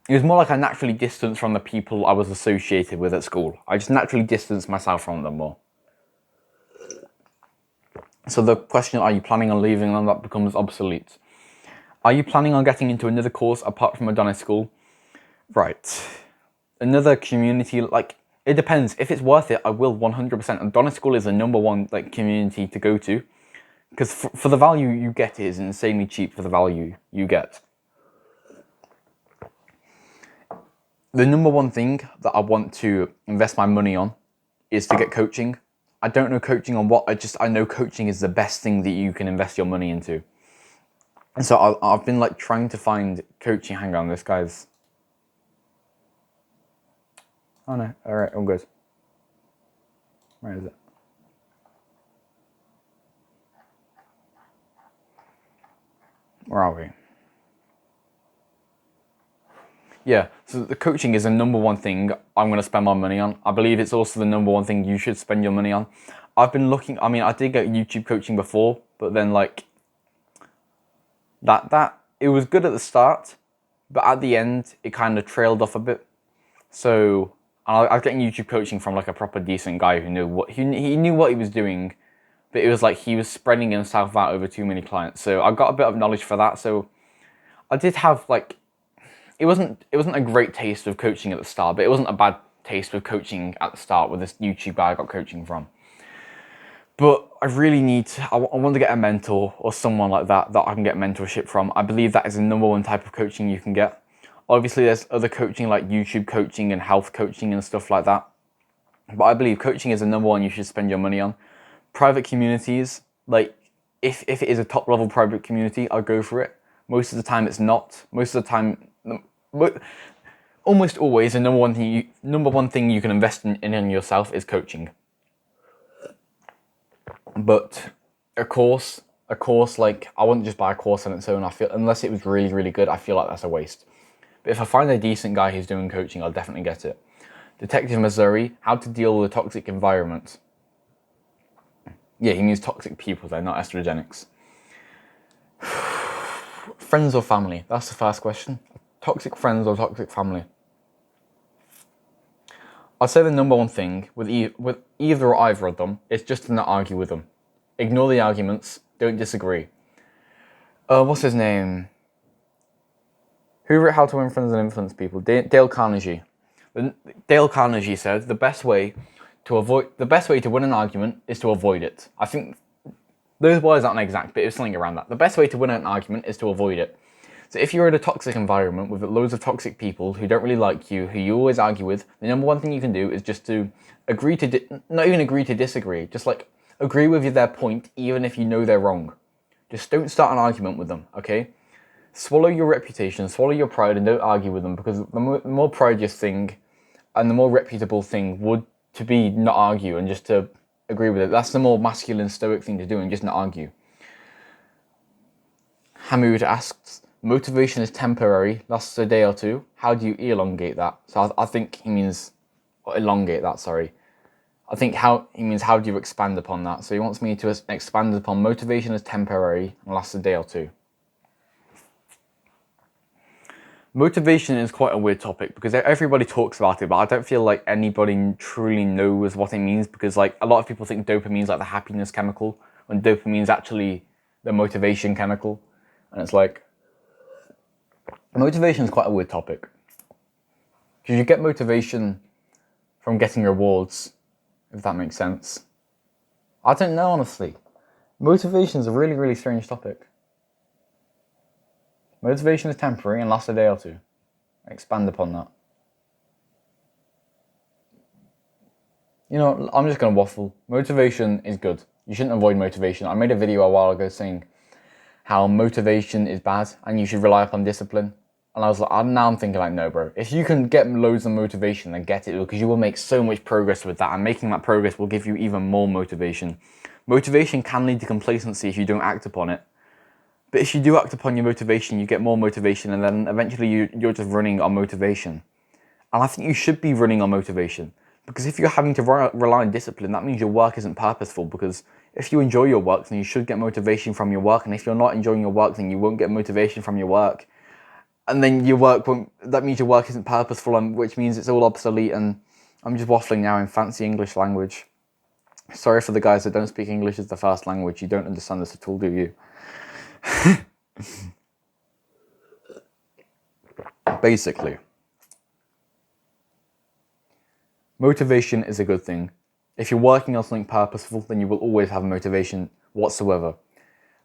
I naturally distanced from the people I was associated with at school. I just naturally distanced myself from them more. So the question, are you planning on leaving them, that becomes obsolete. Are you planning on getting into another course apart from Madonna School? Right. Another community, like, it depends. If it's worth it, I will 100%. Madonna School is the #1 like community to go to. Because for the value you get, it is insanely cheap for the value you get. The #1 thing that I want to invest my money on is to get coaching. I don't know coaching on what, I know coaching is the best thing that you can invest your money into. And so I've been like trying to find coaching. Hang on, this guy's... Oh no, alright, all good. Where is it? Where are we? Yeah, so the coaching is the #1 thing I'm going to spend my money on. I believe it's also the #1 thing you should spend your money on. I've been looking, I mean, I did get YouTube coaching before, but then like, it was good at the start, but at the end, it kind of trailed off a bit. So, I was getting YouTube coaching from like a proper decent guy who knew he knew what he was doing, but it was like he was spreading himself out over too many clients. So I got a bit of knowledge for that. So I did have like, it wasn't a great taste of coaching at the start, but it wasn't a bad taste of coaching at the start with this YouTube guy I got coaching from. But I really need I want to get a mentor or someone like that I can get mentorship from. I believe that is the #1 type of coaching you can get. Obviously, there's other coaching like YouTube coaching and health coaching and stuff like that. But I believe coaching is the #1 you should spend your money on. Private communities, like if it is a top level private community, I'll go for it. Most of the time it's not. Most of the time, almost always, the #1 thing you can invest in yourself is coaching. But a course, like I wouldn't just buy a course on its own. I feel unless it was really, really good, I feel like that's a waste. But if I find a decent guy who's doing coaching, I'll definitely get it. Detective Missouri, how to deal with a toxic environment. Yeah, he means toxic people there, not Estrogenics. Friends or family? That's the first question. Toxic friends or toxic family? I'd say the #1 thing with either or either of them is just to not argue with them. Ignore the arguments, don't disagree. What's his name? Who wrote How to Win Friends and Influence People? Dale Carnegie. Dale Carnegie said the best way to win an argument is to avoid it. I think those words aren't exact, but it was something around that. The best way to win an argument is to avoid it. So if you're in a toxic environment with loads of toxic people who don't really like you, who you always argue with, the #1 thing you can do is just to agree to, not even agree to disagree, just like agree with their point, even if you know they're wrong. Just don't start an argument with them, okay? Swallow your reputation, swallow your pride, and don't argue with them, because the more prideful thing and the more reputable thing would to be not argue and just to agree with it. That's the more masculine, stoic thing to do, and just not argue. Hamoud asks, motivation is temporary, lasts a day or two. How do you elongate that? So I think he means, elongate that, sorry. I think he means how do you expand upon that? So he wants me to expand upon motivation is temporary and lasts a day or two. Motivation is quite a weird topic because everybody talks about it, but I don't feel like anybody truly knows what it means, because like a lot of people think dopamine is like the happiness chemical when dopamine is actually the motivation chemical. And it's like, motivation is quite a weird topic because you get motivation from getting rewards, if that makes sense. I don't know, honestly. Motivation is a really, really strange topic. Motivation is temporary and lasts a day or two. Expand upon that. You know, I'm just going to waffle. Motivation is good. You shouldn't avoid motivation. I made a video a while ago saying how motivation is bad and you should rely upon discipline. And I was like, now I'm thinking like, no, bro. If you can get loads of motivation, then get it, because you will make so much progress with that. And making that progress will give you even more motivation. Motivation can lead to complacency if you don't act upon it. But if you do act upon your motivation, you get more motivation, and then eventually you're just running on motivation. And I think you should be running on motivation, because if you're having to rely on discipline, that means your work isn't purposeful, because if you enjoy your work, then you should get motivation from your work, and if you're not enjoying your work, then you won't get motivation from your work. And then your work won't, that means your work isn't purposeful, and which means it's all obsolete, and I'm just waffling now in fancy English language. Sorry for the guys that don't speak English as the first language, you don't understand this at all, do you? Basically, motivation is a good thing. If you're working on something purposeful, then you will always have motivation whatsoever.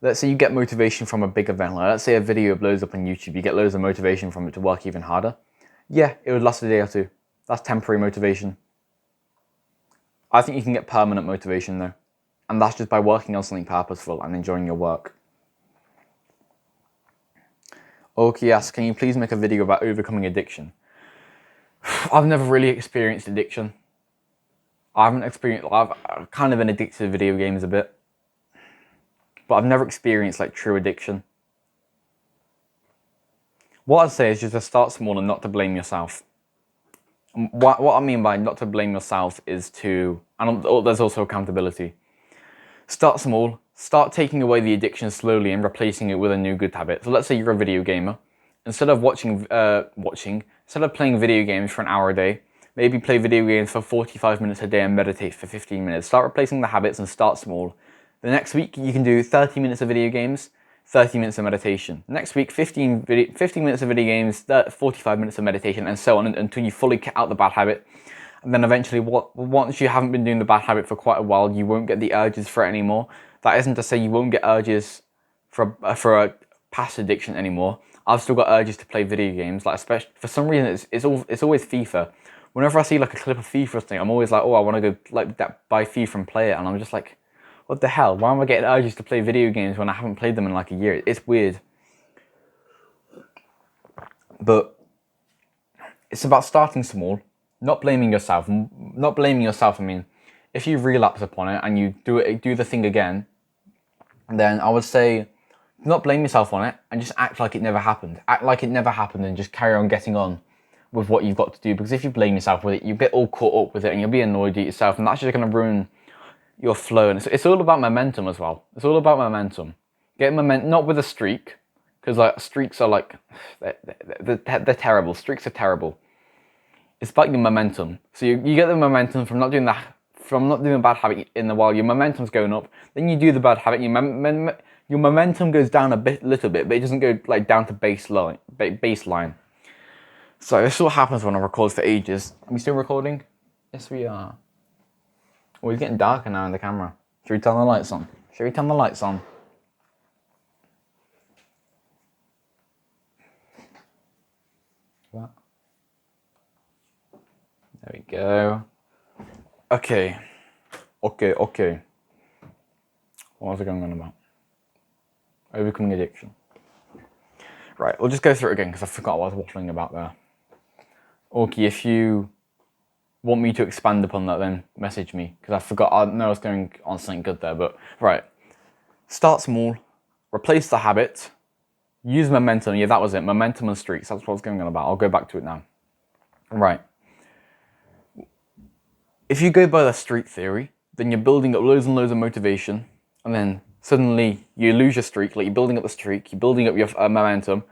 Let's say you get motivation from a big event, like let's say a video blows up on YouTube, you get loads of motivation from it to work even harder. Yeah, it would last a day or two. That's temporary motivation. I think you can get permanent motivation though, and that's just by working on something purposeful and enjoying your work. Okay, yes, can you please make a video about overcoming addiction? I've never really experienced addiction. I've kind of been addicted to video games a bit, but I've never experienced like true addiction. What I'd say is just to start small and not to blame yourself. And what I mean by not to blame yourself is there's also accountability. Start small. Start taking away the addiction slowly and replacing it with a new good habit. So let's say you're a video gamer. Instead of instead of playing video games for an hour a day, maybe play video games for 45 minutes a day and meditate for 15 minutes. Start replacing the habits and start small. The next week you can do 30 minutes of video games, 30 minutes of meditation. Next week, 15 minutes of video games, 45 minutes of meditation, and so on until you fully cut out the bad habit. And then eventually, once you haven't been doing the bad habit for quite a while, you won't get the urges for it anymore. That isn't to say you won't get urges for a past addiction anymore. I've still got urges to play video games. Like, especially for some reason, it's always FIFA. Whenever I see like a clip of FIFA or something, I'm always like, oh, I want to go like buy FIFA and play it. And I'm just like, what the hell? Why am I getting urges to play video games when I haven't played them in like a year? It's weird. But it's about starting small, not blaming yourself. Not blaming yourself. I mean, if you relapse upon it and you do the thing again, then I would say not blame yourself on it and just act like it never happened. Act like it never happened and just carry on getting on with what you've got to do. Because if you blame yourself with it, you get all caught up with it and you'll be annoyed at yourself, and that's just going to ruin your flow. And it's all about momentum as well. It's all about momentum. Get momentum, not with a streak, because like streaks are like they're terrible. Streaks are terrible. It's about your momentum. So you get the momentum from not doing a bad habit in the while. Your momentum's going up. Then you do the bad habit. Your momentum goes down little bit, but it doesn't go like down to baseline. So this is what happens when I record for ages. Are we still recording? Yes, we are. Oh, it's getting darker now in the camera. Should we turn the lights on? What? There we go. Okay. What was I going on about? Overcoming addiction. Right, we'll just go through it again because I forgot what I was waffling about there. Okay, if you want me to expand upon that, then message me, because I forgot. I know I was going on something good there, but right. Start small, replace the habit, use momentum. Yeah, that was it. Momentum and streaks. That's what I was going on about. I'll go back to it now. Right. If you go by the streak theory, then you're building up loads and loads of motivation, and then suddenly you lose your streak. Like, you're building up the streak, you're building up your momentum,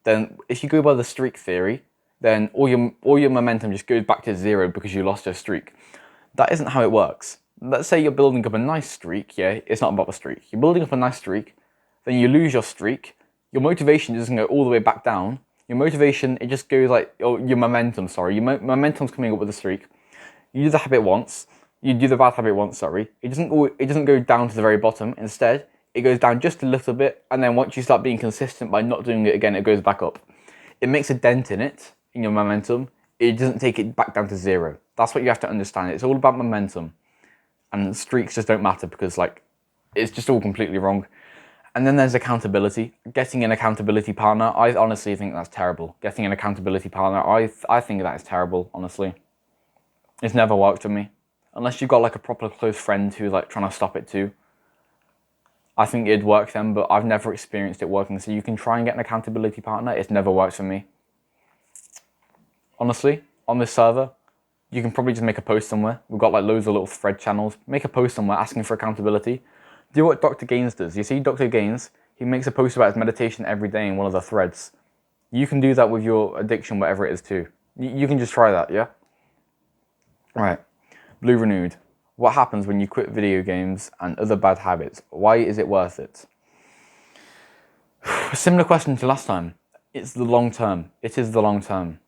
then if you go by the streak theory, then all your momentum just goes back to 0 because you lost your streak. That isn't how it works. Let's say you're building up a nice streak, yeah, it's not about the streak. You're building up a nice streak, then you lose your streak, your motivation doesn't go all the way back down. Your motivation, it just goes like, oh, your momentum, sorry. Your momentum's coming up with the streak. You do the habit once, you do the bad habit once, sorry. It doesn't go down to the very bottom. Instead, it goes down just a little bit, and then once you start being consistent by not doing it again, it goes back up. It makes a dent in it, in your momentum. It doesn't take it back down to 0. That's what you have to understand. It's all about momentum. And streaks just don't matter because, like, it's just all completely wrong. And then there's accountability. Getting an accountability partner, I honestly think that's terrible. Getting an accountability partner, I think that is terrible, honestly. It's never worked for me. Unless you've got like a proper close friend who's like trying to stop it too. I think it'd work then, but I've never experienced it working. So you can try and get an accountability partner. It's never worked for me. Honestly, on this server, you can probably just make a post somewhere. We've got like loads of little thread channels. Make a post somewhere asking for accountability. Do what Dr. Gaines does. You see Dr. Gaines, he makes a post about his meditation every day in one of the threads. You can do that with your addiction, whatever it is too. You can just try that, yeah? Right. Blue Renewed. What happens when you quit video games and other bad habits? Why is it worth it? Similar question to last time. It's the long term. It is the long term.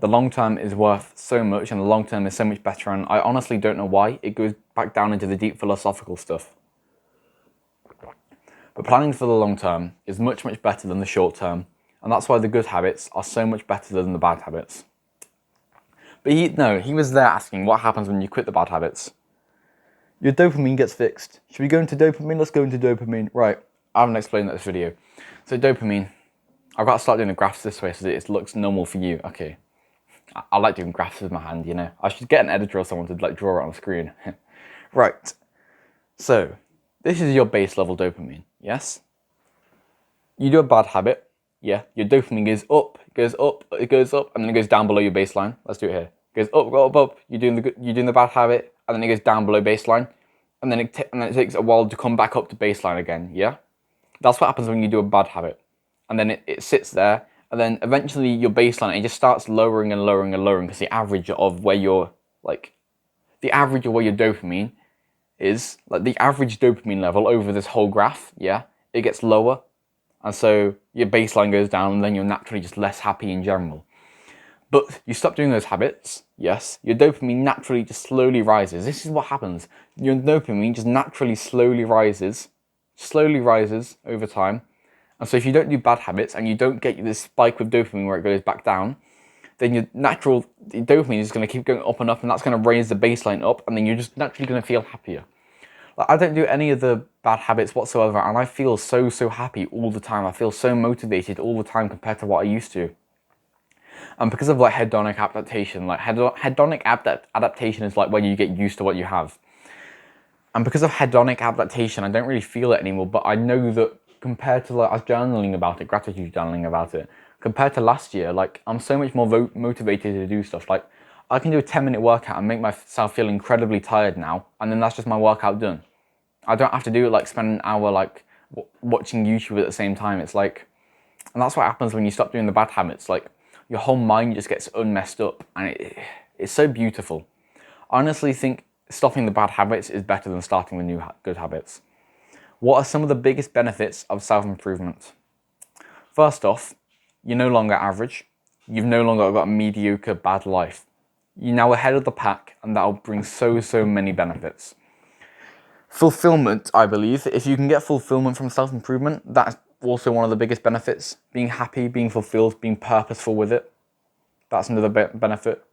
The long term is worth so much and the long term is so much better, and I honestly don't know why. It goes back down into the deep philosophical stuff. But planning for the long term is much, much better than the short term, and that's why the good habits are so much better than the bad habits. But he was there asking what happens when you quit the bad habits. Your dopamine gets fixed. Should we go into dopamine? Let's go into dopamine. Right, I haven't explained that in this video. So dopamine, I've got to start doing the graphs this way so that it looks normal for you. Okay. I like doing graphs with my hand, you know. I should get an editor or someone to like draw it on the screen. Right. So, this is your base level dopamine, yes? You do a bad habit, yeah, your dopamine goes up, and then it goes down below your baseline. Let's do it here. It goes up, you're doing the bad habit, and then it goes down below baseline, and then it takes a while to come back up to baseline again, yeah? That's what happens when you do a bad habit. And then it sits there, and then eventually your baseline, it just starts lowering and lowering and lowering because the average of where your dopamine is, like the average dopamine level over this whole graph, yeah, it gets lower. And so your baseline goes down and then you're naturally just less happy in general. But you stop doing those habits, yes, your dopamine naturally just slowly rises. This is what happens. Your dopamine just naturally slowly rises over time. And so if you don't do bad habits and you don't get this spike with dopamine where it goes back down, then your dopamine is going to keep going up and up, and that's going to raise the baseline up, and then you're just naturally going to feel happier. Like, I don't do any of the bad habits whatsoever, and I feel so happy all the time. I feel so motivated all the time compared to what I used to. And because of like hedonic adaptation, adaptation is like when you get used to what you have. And because of hedonic adaptation, I don't really feel it anymore, but I know that compared to like, I was journaling about it, gratitude journaling about it, compared to last year, like I'm so much more motivated to do stuff. Like I can do a 10-minute workout and make myself feel incredibly tired now, and then that's just my workout done. I don't have to do it like spend an hour like watching YouTube at the same time. It's like, and that's what happens when you stop doing the bad habits. Like your whole mind just gets unmessed up, and it's so beautiful. I honestly think stopping the bad habits is better than starting with new good habits. What are some of the biggest benefits of self-improvement? First off, you're no longer average. You've no longer got a mediocre bad life. You're now ahead of the pack, and that'll bring so many benefits. Fulfillment, I believe. If you can get fulfillment from self-improvement, that's also one of the biggest benefits. Being happy, being fulfilled, being purposeful with it. That's another benefit.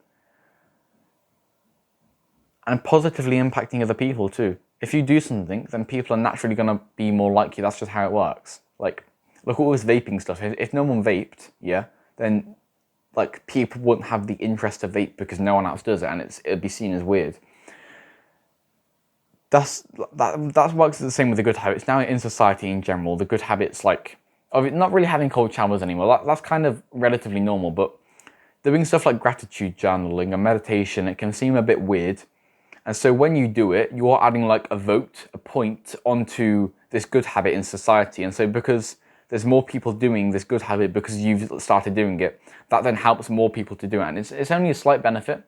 And positively impacting other people too. If you do something, then people are naturally going to be more like you. That's just how it works. Like, look at all this vaping stuff. If no one vaped, yeah, then like people wouldn't have the interest to vape because no one else does it, and it'd be seen as weird. That works the same with the good habits. Now in society in general, the good habits like of not really having cold showers anymore. That's kind of relatively normal, but doing stuff like gratitude journaling and meditation, it can seem a bit weird. And so when you do it, you're adding like a point onto this good habit in society. And so because there's more people doing this good habit because you've started doing it. That then helps more people to do it, and it's only a slight benefit.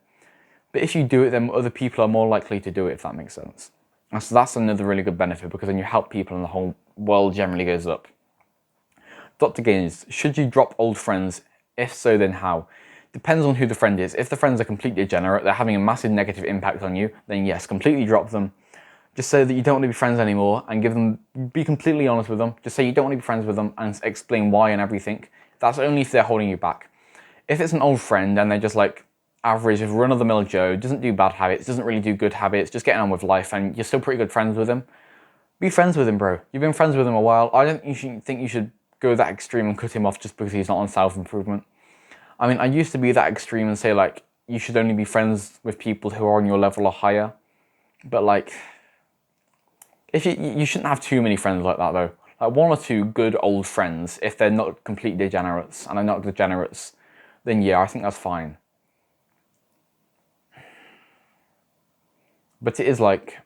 But if you do it, then other people are more likely to do it, if that makes sense. And so that's another really good benefit, because then you help people and the whole world generally goes up. Dr. Gaines, should you drop old friends? If so, then how? Depends on who the friend is. If the friends are completely degenerate, they're having a massive negative impact on you, then yes, completely drop them. Just say that you don't want to be friends anymore, and be completely honest with them. Just say you don't want to be friends with them and explain why and everything. That's only if they're holding you back. If it's an old friend and they're just like average, run-of-the-mill Joe, doesn't do bad habits, doesn't really do good habits, just getting on with life, and you're still pretty good friends with him, be friends with him, bro. You've been friends with him a while. I don't think you should go that extreme and cut him off just because he's not on self-improvement. I mean, I used to be that extreme and say, like, you should only be friends with people who are on your level or higher. But, like, if you shouldn't have too many friends like that, though. Like, one or two good old friends, if they're not complete degenerates, and they're not degenerates, then yeah, I think that's fine. But it is like,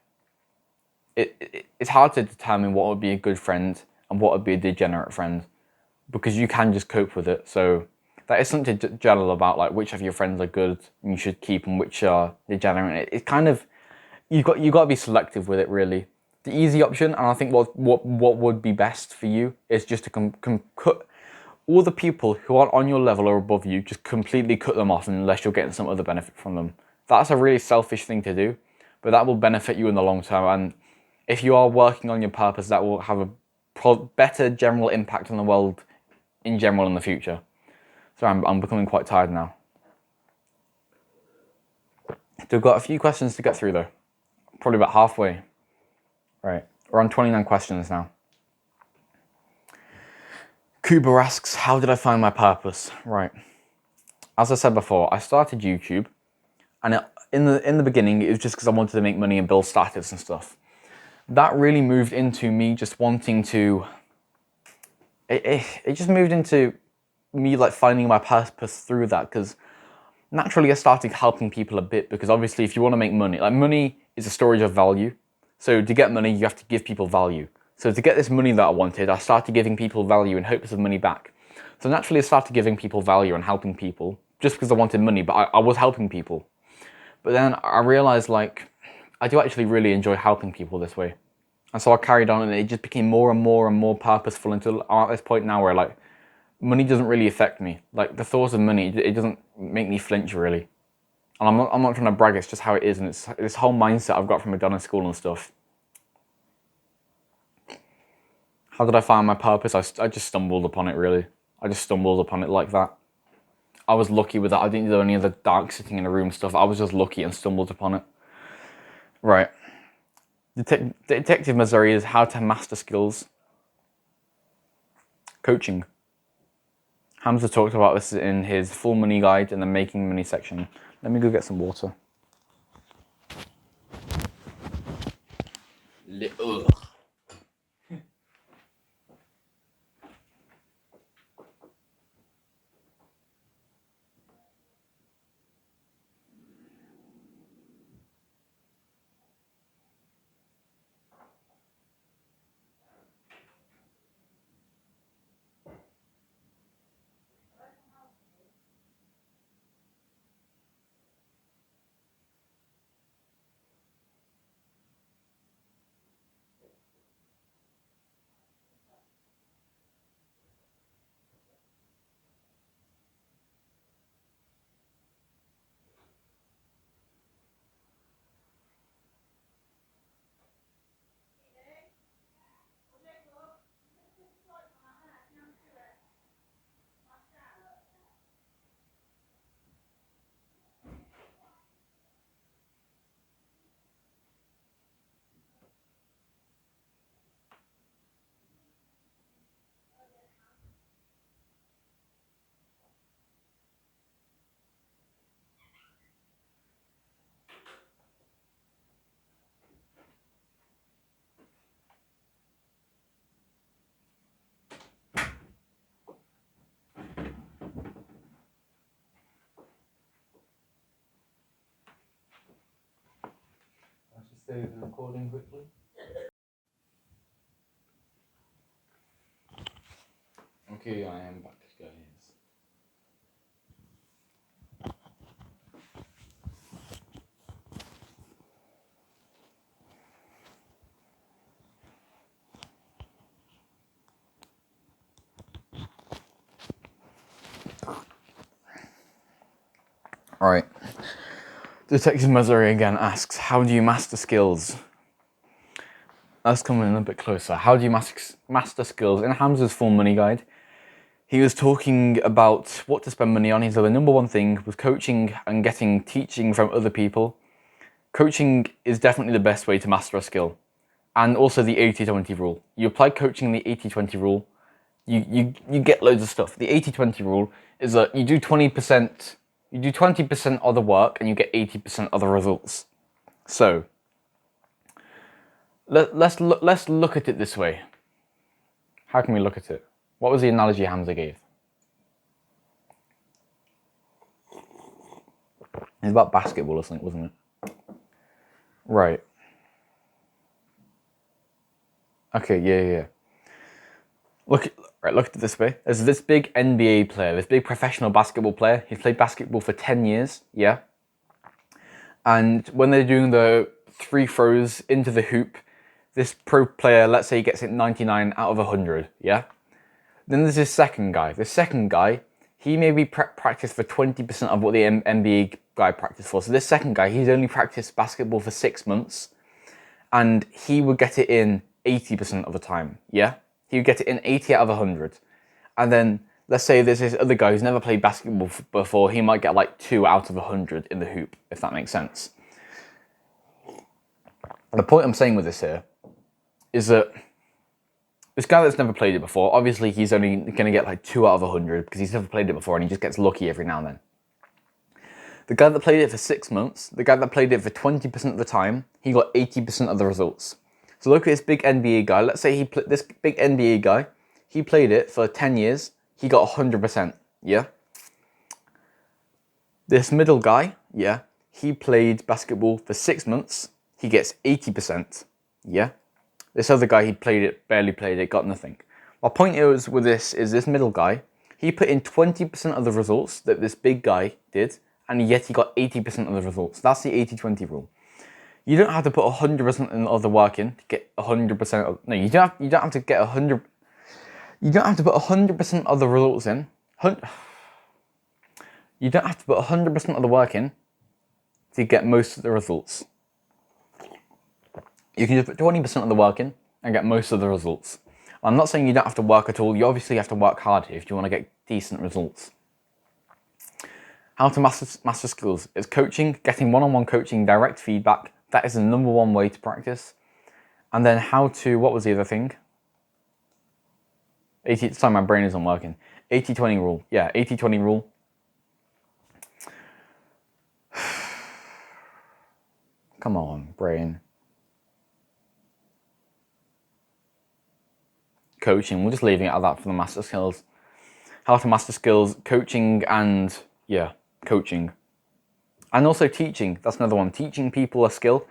it's hard to determine what would be a good friend and what would be a degenerate friend, because you can just cope with it. So that is something to gel about, like which of your friends are good and you should keep and which are degenerate. It's kind of, you got to be selective with it, really. The easy option, and I think what would be best for you, is just to cut all the people who aren't on your level or above you, just completely cut them off unless you're getting some other benefit from them. That's a really selfish thing to do, but that will benefit you in the long term. And if you are working on your purpose, that will have a better general impact on the world in general in the future. So I'm becoming quite tired now. We've got a few questions to get through though. Probably about halfway. Right, we're on 29 questions now. Kuba asks, how did I find my purpose? Right. As I said before, I started YouTube, and in the beginning, it was just because I wanted to make money and build status and stuff. That really moved into me just wanting to... It just moved into me like finding my purpose through that, because naturally I started helping people a bit, because obviously if you want to make money, like money is a storage of value. So to get money, you have to give people value. So to get this money that I wanted, I started giving people value in hopes of money back. So naturally I started giving people value and helping people just because I wanted money, but I was helping people. But then I realized, like, I do actually really enjoy helping people this way. And so I carried on, and it just became more and more and more purposeful until I'm at this point now where, like, money doesn't really affect me. Like, the thought of money, it doesn't make me flinch, really. And I'm not trying to brag, it's just how it is, and it's this whole mindset I've got from McDonald's school and stuff. How did I find my purpose? I just stumbled upon it, really. I just stumbled upon it like that. I was lucky with that. I didn't do any of the dark sitting in a room stuff. I was just lucky and stumbled upon it. Right. Detective Missouri is how to master skills. Coaching. Hamza talked about this in his full money guide in the making money section. Let me go get some water. Ugh. Let's just save the recording quickly. Okay, I am back, guys. Alright. Detective Missouri again asks, how do you master skills? Let's come in a bit closer. How do you master skills? In Hamza's full money guide, he was talking about what to spend money on. He said the number one thing was coaching and getting teaching from other people. Coaching is definitely the best way to master a skill. And also the 80-20 rule. You apply coaching the 80-20 rule, you get loads of stuff. The 80-20 rule is that you do 20% of the work and you get 80% of the results. So let's look at it this way. How can we look at it? What was the analogy Hamza gave? It's about basketball or something, wasn't it? Right. Okay, yeah. Look at it this way. There's this big NBA player, this big professional basketball player. He's played basketball for 10 years, yeah? And when they're doing the 3 throws into the hoop, this pro player, let's say he gets it 99 out of 100, yeah? Then there's this second guy. The second guy, he maybe practiced for 20% of what the NBA guy practiced for. So this second guy, he's only practiced basketball for 6 months, and he would get it in 80% of the time, yeah? He would get it in 80 out of 100. And then, let's say there's this other guy who's never played basketball before, he might get like 2 out of 100 in the hoop, if that makes sense. The point I'm saying with this here is that this guy that's never played it before, obviously he's only going to get like 2 out of 100 because he's never played it before and he just gets lucky every now and then. The guy that played it for 6 months, the guy that played it for 20% of the time, he got 80% of the results. So look at this big NBA guy. Let's say this big NBA guy, he played it for 10 years, he got 100%, yeah? This middle guy, yeah, he played basketball for 6 months, he gets 80%, yeah? This other guy, he played it, barely played it, got nothing. My point is with this is this middle guy, he put in 20% of the results that this big guy did, and yet he got 80% of the results. That's the 80-20 rule. You don't have to put 100% of the work in to get 100% of, no, you don't have to get 100, you don't have to put 100% of the results in. You don't have to put 100% of the work in to get most of the results. You can just put 20% of the work in and get most of the results. I'm not saying you don't have to work at all. You obviously have to work hard here if you want to get decent results. How to master skills is coaching, getting one-on-one coaching, direct feedback. That is the number one way to practice. And then how to, what was the other thing? Sorry, my brain isn't working. 80-20 rule. Yeah, 80-20 rule. Come on, brain. Coaching, we're just leaving it at that for the master skills. How to master skills, coaching and, yeah, coaching. And also teaching, that's another one. Teaching people a skill.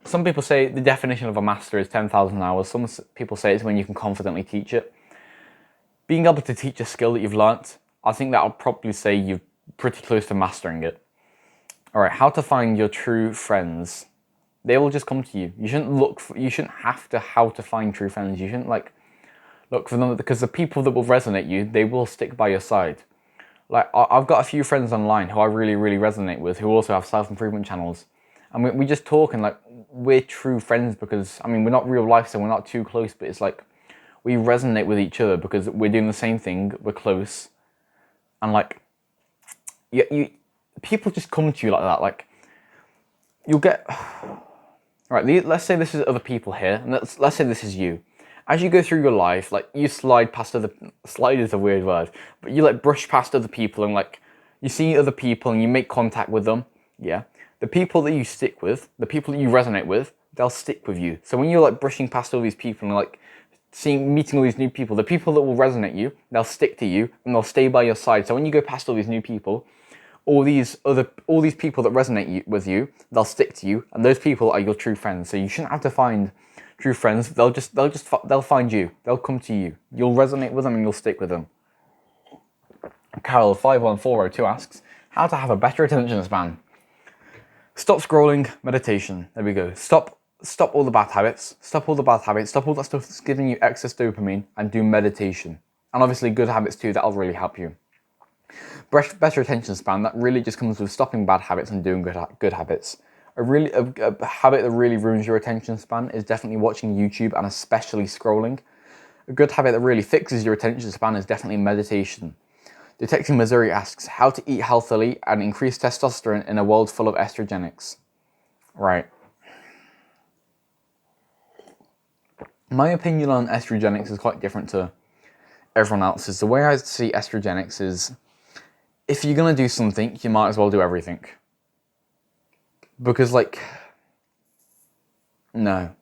Some people say the definition of a master is 10,000 hours. Some people say it's when you can confidently teach it. Being able to teach a skill that you've learnt, I think that I'll probably say you're pretty close to mastering it. All right, how to find your true friends. They will just come to you. You shouldn't have to how to find true friends. You shouldn't like look for them, because the people that will resonate you, they will stick by your side. Like, I've got a few friends online who I really, really resonate with, who also have self-improvement channels. And we just talk and like, we're true friends because, I mean, we're not real life, so we're not too close, but it's like, we resonate with each other because we're doing the same thing, we're close. And like, people just come to you like that. Like, you'll get, right, let's say this is other people here, and let's say this is you. As you go through your life, like, you slide is a weird word, but you like brush past other people and like, you see other people and you make contact with them, yeah? The people that you stick with, the people that you resonate with, they'll stick with you. So when you're like brushing past all these people and like meeting all these new people, the people that will resonate you, they'll stick to you and they'll stay by your side. So when you go past all these new people, all these people that resonate with you, they'll stick to you, and those people are your true friends. So you shouldn't have to find true friends, they'll find you. They'll come to you. You'll resonate with them and you'll stick with them. Carol 51402 asks, how to have a better attention span? Stop scrolling, meditation. There we go. Stop all the bad habits. Stop all the bad habits. Stop all that stuff that's giving you excess dopamine and do meditation. And obviously good habits too, that'll really help you. Better attention span, that really just comes with stopping bad habits and doing good habits. A habit that really ruins your attention span is definitely watching YouTube and especially scrolling. A good habit that really fixes your attention span is definitely meditation. Detecting Missouri asks, how to eat healthily and increase testosterone in a world full of estrogenics. Right. My opinion on estrogenics is quite different to everyone else's. The way I see estrogenics is, if you're going to do something, you might as well do everything. Because, like, no.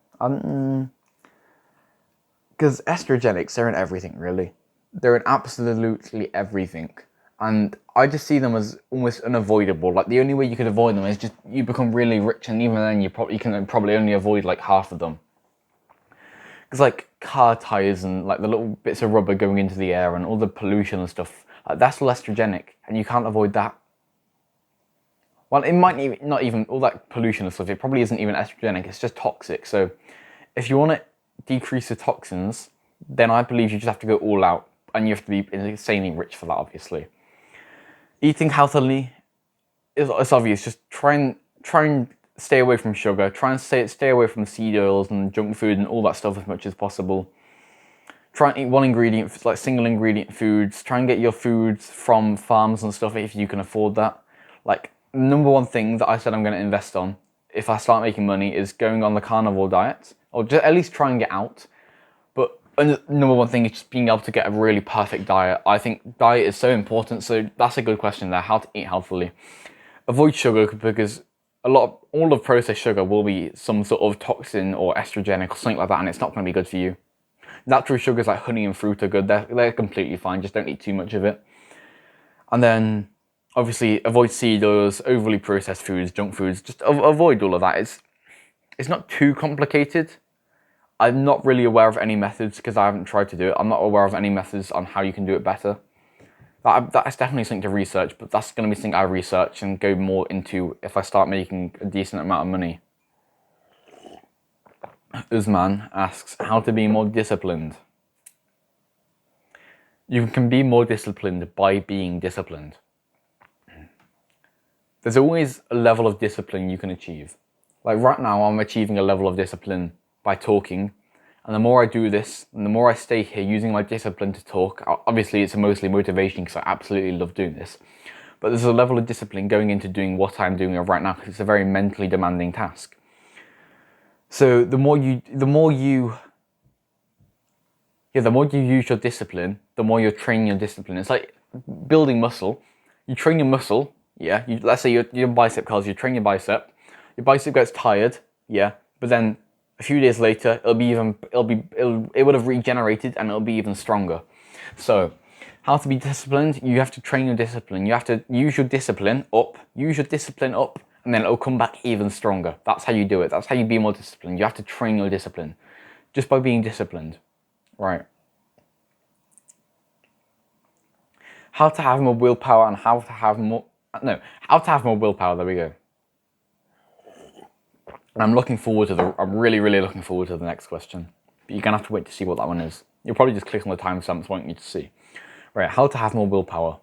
Because estrogenics, they're in everything, really. They're in absolutely everything. And I just see them as almost unavoidable. Like, the only way you could avoid them is just you become really rich, and even then you can probably only avoid, like, half of them. Because, like, car tires and, like, the little bits of rubber going into the air and all the pollution and stuff, like, that's all estrogenic, and you can't avoid that. Well, it might not even, all that pollution and stuff, it probably isn't even estrogenic, it's just toxic. So, if you want to decrease the toxins, then I believe you just have to go all out, and you have to be insanely rich for that, obviously. Eating healthily it's obvious. Just try and stay away from sugar. Try and stay away from seed oils and junk food and all that stuff as much as possible. Try and eat one ingredient, like single ingredient foods. Try and get your foods from farms and stuff if you can afford that. Like, number one thing that I said I'm going to invest on if I start making money is going on the carnivore diet, or just at least try and get out. But number one thing is just being able to get a really perfect diet. I think diet is so important, so that's a good question there, how to eat healthily. Avoid sugar, because all of processed sugar will be some sort of toxin or estrogenic or something like that, and it's not going to be good for you. Natural sugars like honey and fruit are good, they're completely fine, just don't eat too much of it. And then, obviously, avoid seed oils, overly processed foods, junk foods, just avoid all of that. It's not too complicated. I'm not really aware of any methods because I haven't tried to do it. I'm not aware of any methods on how you can do it better. That's definitely something to research, but that's going to be something I research and go more into if I start making a decent amount of money. Uzman asks, how to be more disciplined. You can be more disciplined by being disciplined. There's always a level of discipline you can achieve. Like right now, I'm achieving a level of discipline by talking. And the more I do this, and the more I stay here using my discipline to talk, obviously it's mostly motivation because I absolutely love doing this. But there's a level of discipline going into doing what I'm doing right now because it's a very mentally demanding task. So the more you use your discipline, the more you're training your discipline. It's like building muscle. You train your muscle, yeah. Let's say your bicep curls, you train your bicep gets tired, yeah. But then a few days later, it would have regenerated and it'll be even stronger. So, how to be disciplined? You have to train your discipline. You have to use your discipline up, and then it'll come back even stronger. That's how you do it. That's how you be more disciplined. You have to train your discipline just by being disciplined, right? How to have more willpower and how to have more willpower. There we go. And I'm really, really looking forward to the next question. But you're gonna have to wait to see what that one is. You'll probably just click on the timestamps wanting you to see. Right, how to have more willpower.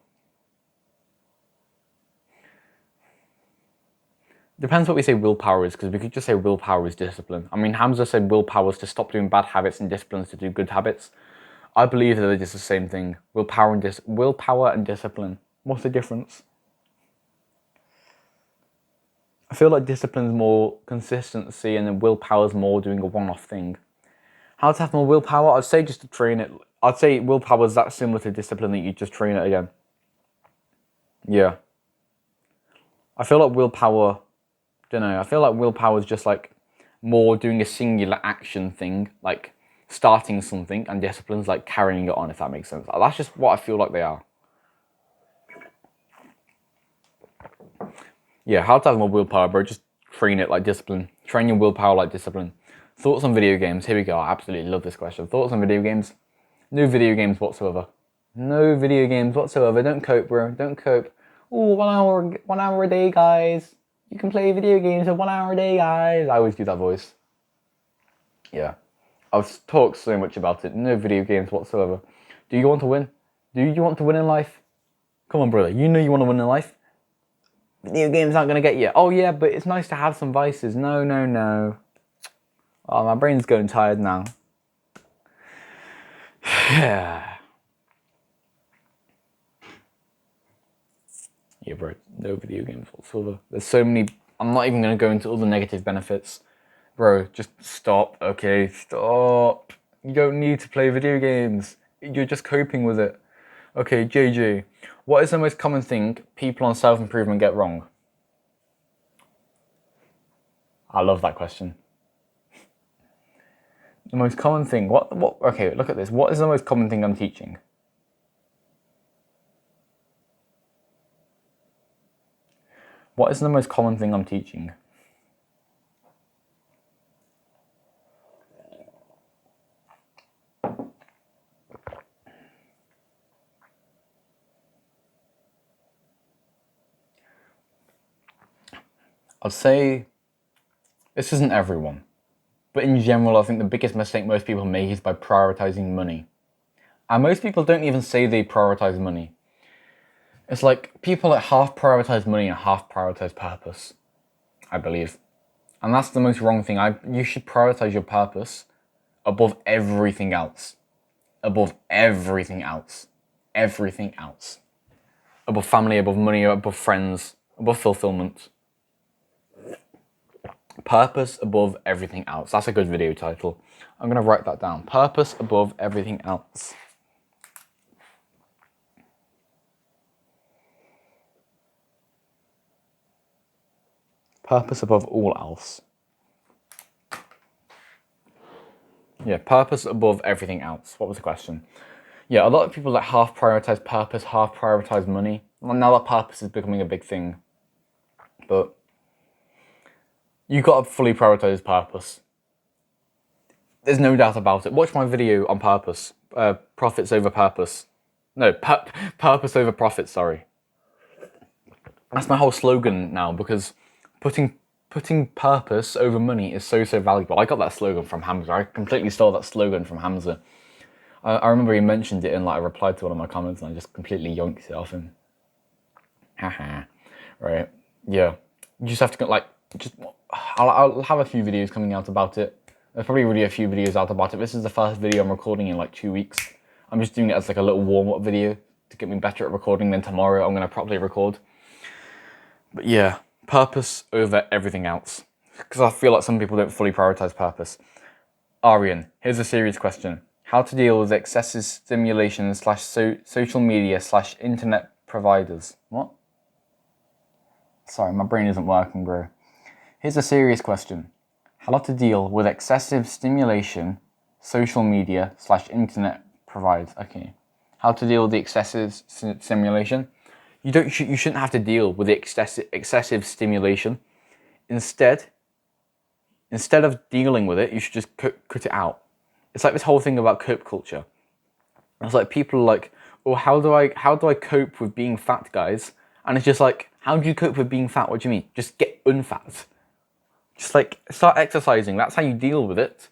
Depends what we say willpower is, because we could just say willpower is discipline. I mean, Hamza said willpower is to stop doing bad habits and discipline is to do good habits. I believe that they're just the same thing. Willpower and discipline. What's the difference? I feel like discipline's more consistency and then willpower's more doing a one-off thing. How to have more willpower? I'd say just to train it. I'd say willpower is that similar to discipline that you just train it again. Yeah. I feel like willpower, I feel like willpower is just like more doing a singular action thing, like starting something, and discipline's like carrying it on, if that makes sense. That's just what I feel like they are. Yeah, how to have more willpower, bro. Just train it like discipline. Train your willpower like discipline. Thoughts on video games? Here we go. I absolutely love this question. Thoughts on video games? No video games whatsoever. No video games whatsoever. Don't cope, bro. Don't cope. Oh, 1 hour a day, guys. You can play video games for 1 hour a day, guys. I always do that voice. Yeah. I've talked so much about it. No video games whatsoever. Do you want to win? Do you want to win in life? Come on, brother. You know you want to win in life. Video games aren't going to get you. Oh, yeah, but it's nice to have some vices. No, no, no. Oh, my brain's going tired now. Yeah. Yeah, bro. No video games whatsoever. There's so many. I'm not even going to go into all the negative benefits. Bro, just stop, okay? Stop. You don't need to play video games. You're just coping with it. Okay, JJ. What is the most common thing people on self-improvement get wrong? I love that question. The most common thing. What? Okay, look at this. What is the most common thing I'm teaching? What is the most common thing I'm teaching? I'd say this isn't everyone, but in general, I think the biggest mistake most people make is by prioritizing money. And most people don't even say they prioritize money. It's like people that half prioritize money and half prioritize purpose, I believe. And that's the most wrong thing. You should prioritize your purpose above everything else. Above everything else. Everything else. Above family, above money, above friends, above fulfillment. Purpose above everything else. That's a good video title. I'm going to write that down. Purpose above everything else. Purpose above all else. Yeah, purpose above everything else. What was the question? Yeah, a lot of people that half prioritize purpose, half prioritize money. Well, now that purpose is becoming a big thing. But you got to fully prioritize purpose. There's no doubt about it. Watch my video on purpose. Profits over purpose. No, purpose over profit, sorry. That's my whole slogan now, because putting purpose over money is so valuable. I got that slogan from Hamza. I completely stole that slogan from Hamza. I remember he mentioned it in like a reply to one of my comments, and I just completely yoinked it off him. Haha. Right. Yeah. You just have to like I'll have a few videos coming out about it. There's probably already a few videos out about it. This is the first video I'm recording in like 2 weeks. I'm just doing it as like a little warm-up video to get me better at recording. Then tomorrow I'm going to properly record. But yeah, purpose over everything else. Because I feel like some people don't fully prioritize purpose. Aryan, here's a serious question. How to deal with excessive stimulation / social media / internet providers. What? Sorry, my brain isn't working, bro. Here's a serious question. How to deal with excessive stimulation, social media / internet providers. Okay. How to deal with the excessive stimulation? You shouldn't have to deal with the excessive stimulation. Instead of dealing with it, you should just cut it out. It's like this whole thing about cope culture. It's like people are like, oh, how do I cope with being fat, guys? And it's just like, how do you cope with being fat? What do you mean? Just get unfat. Just like start exercising. That's how you deal with it.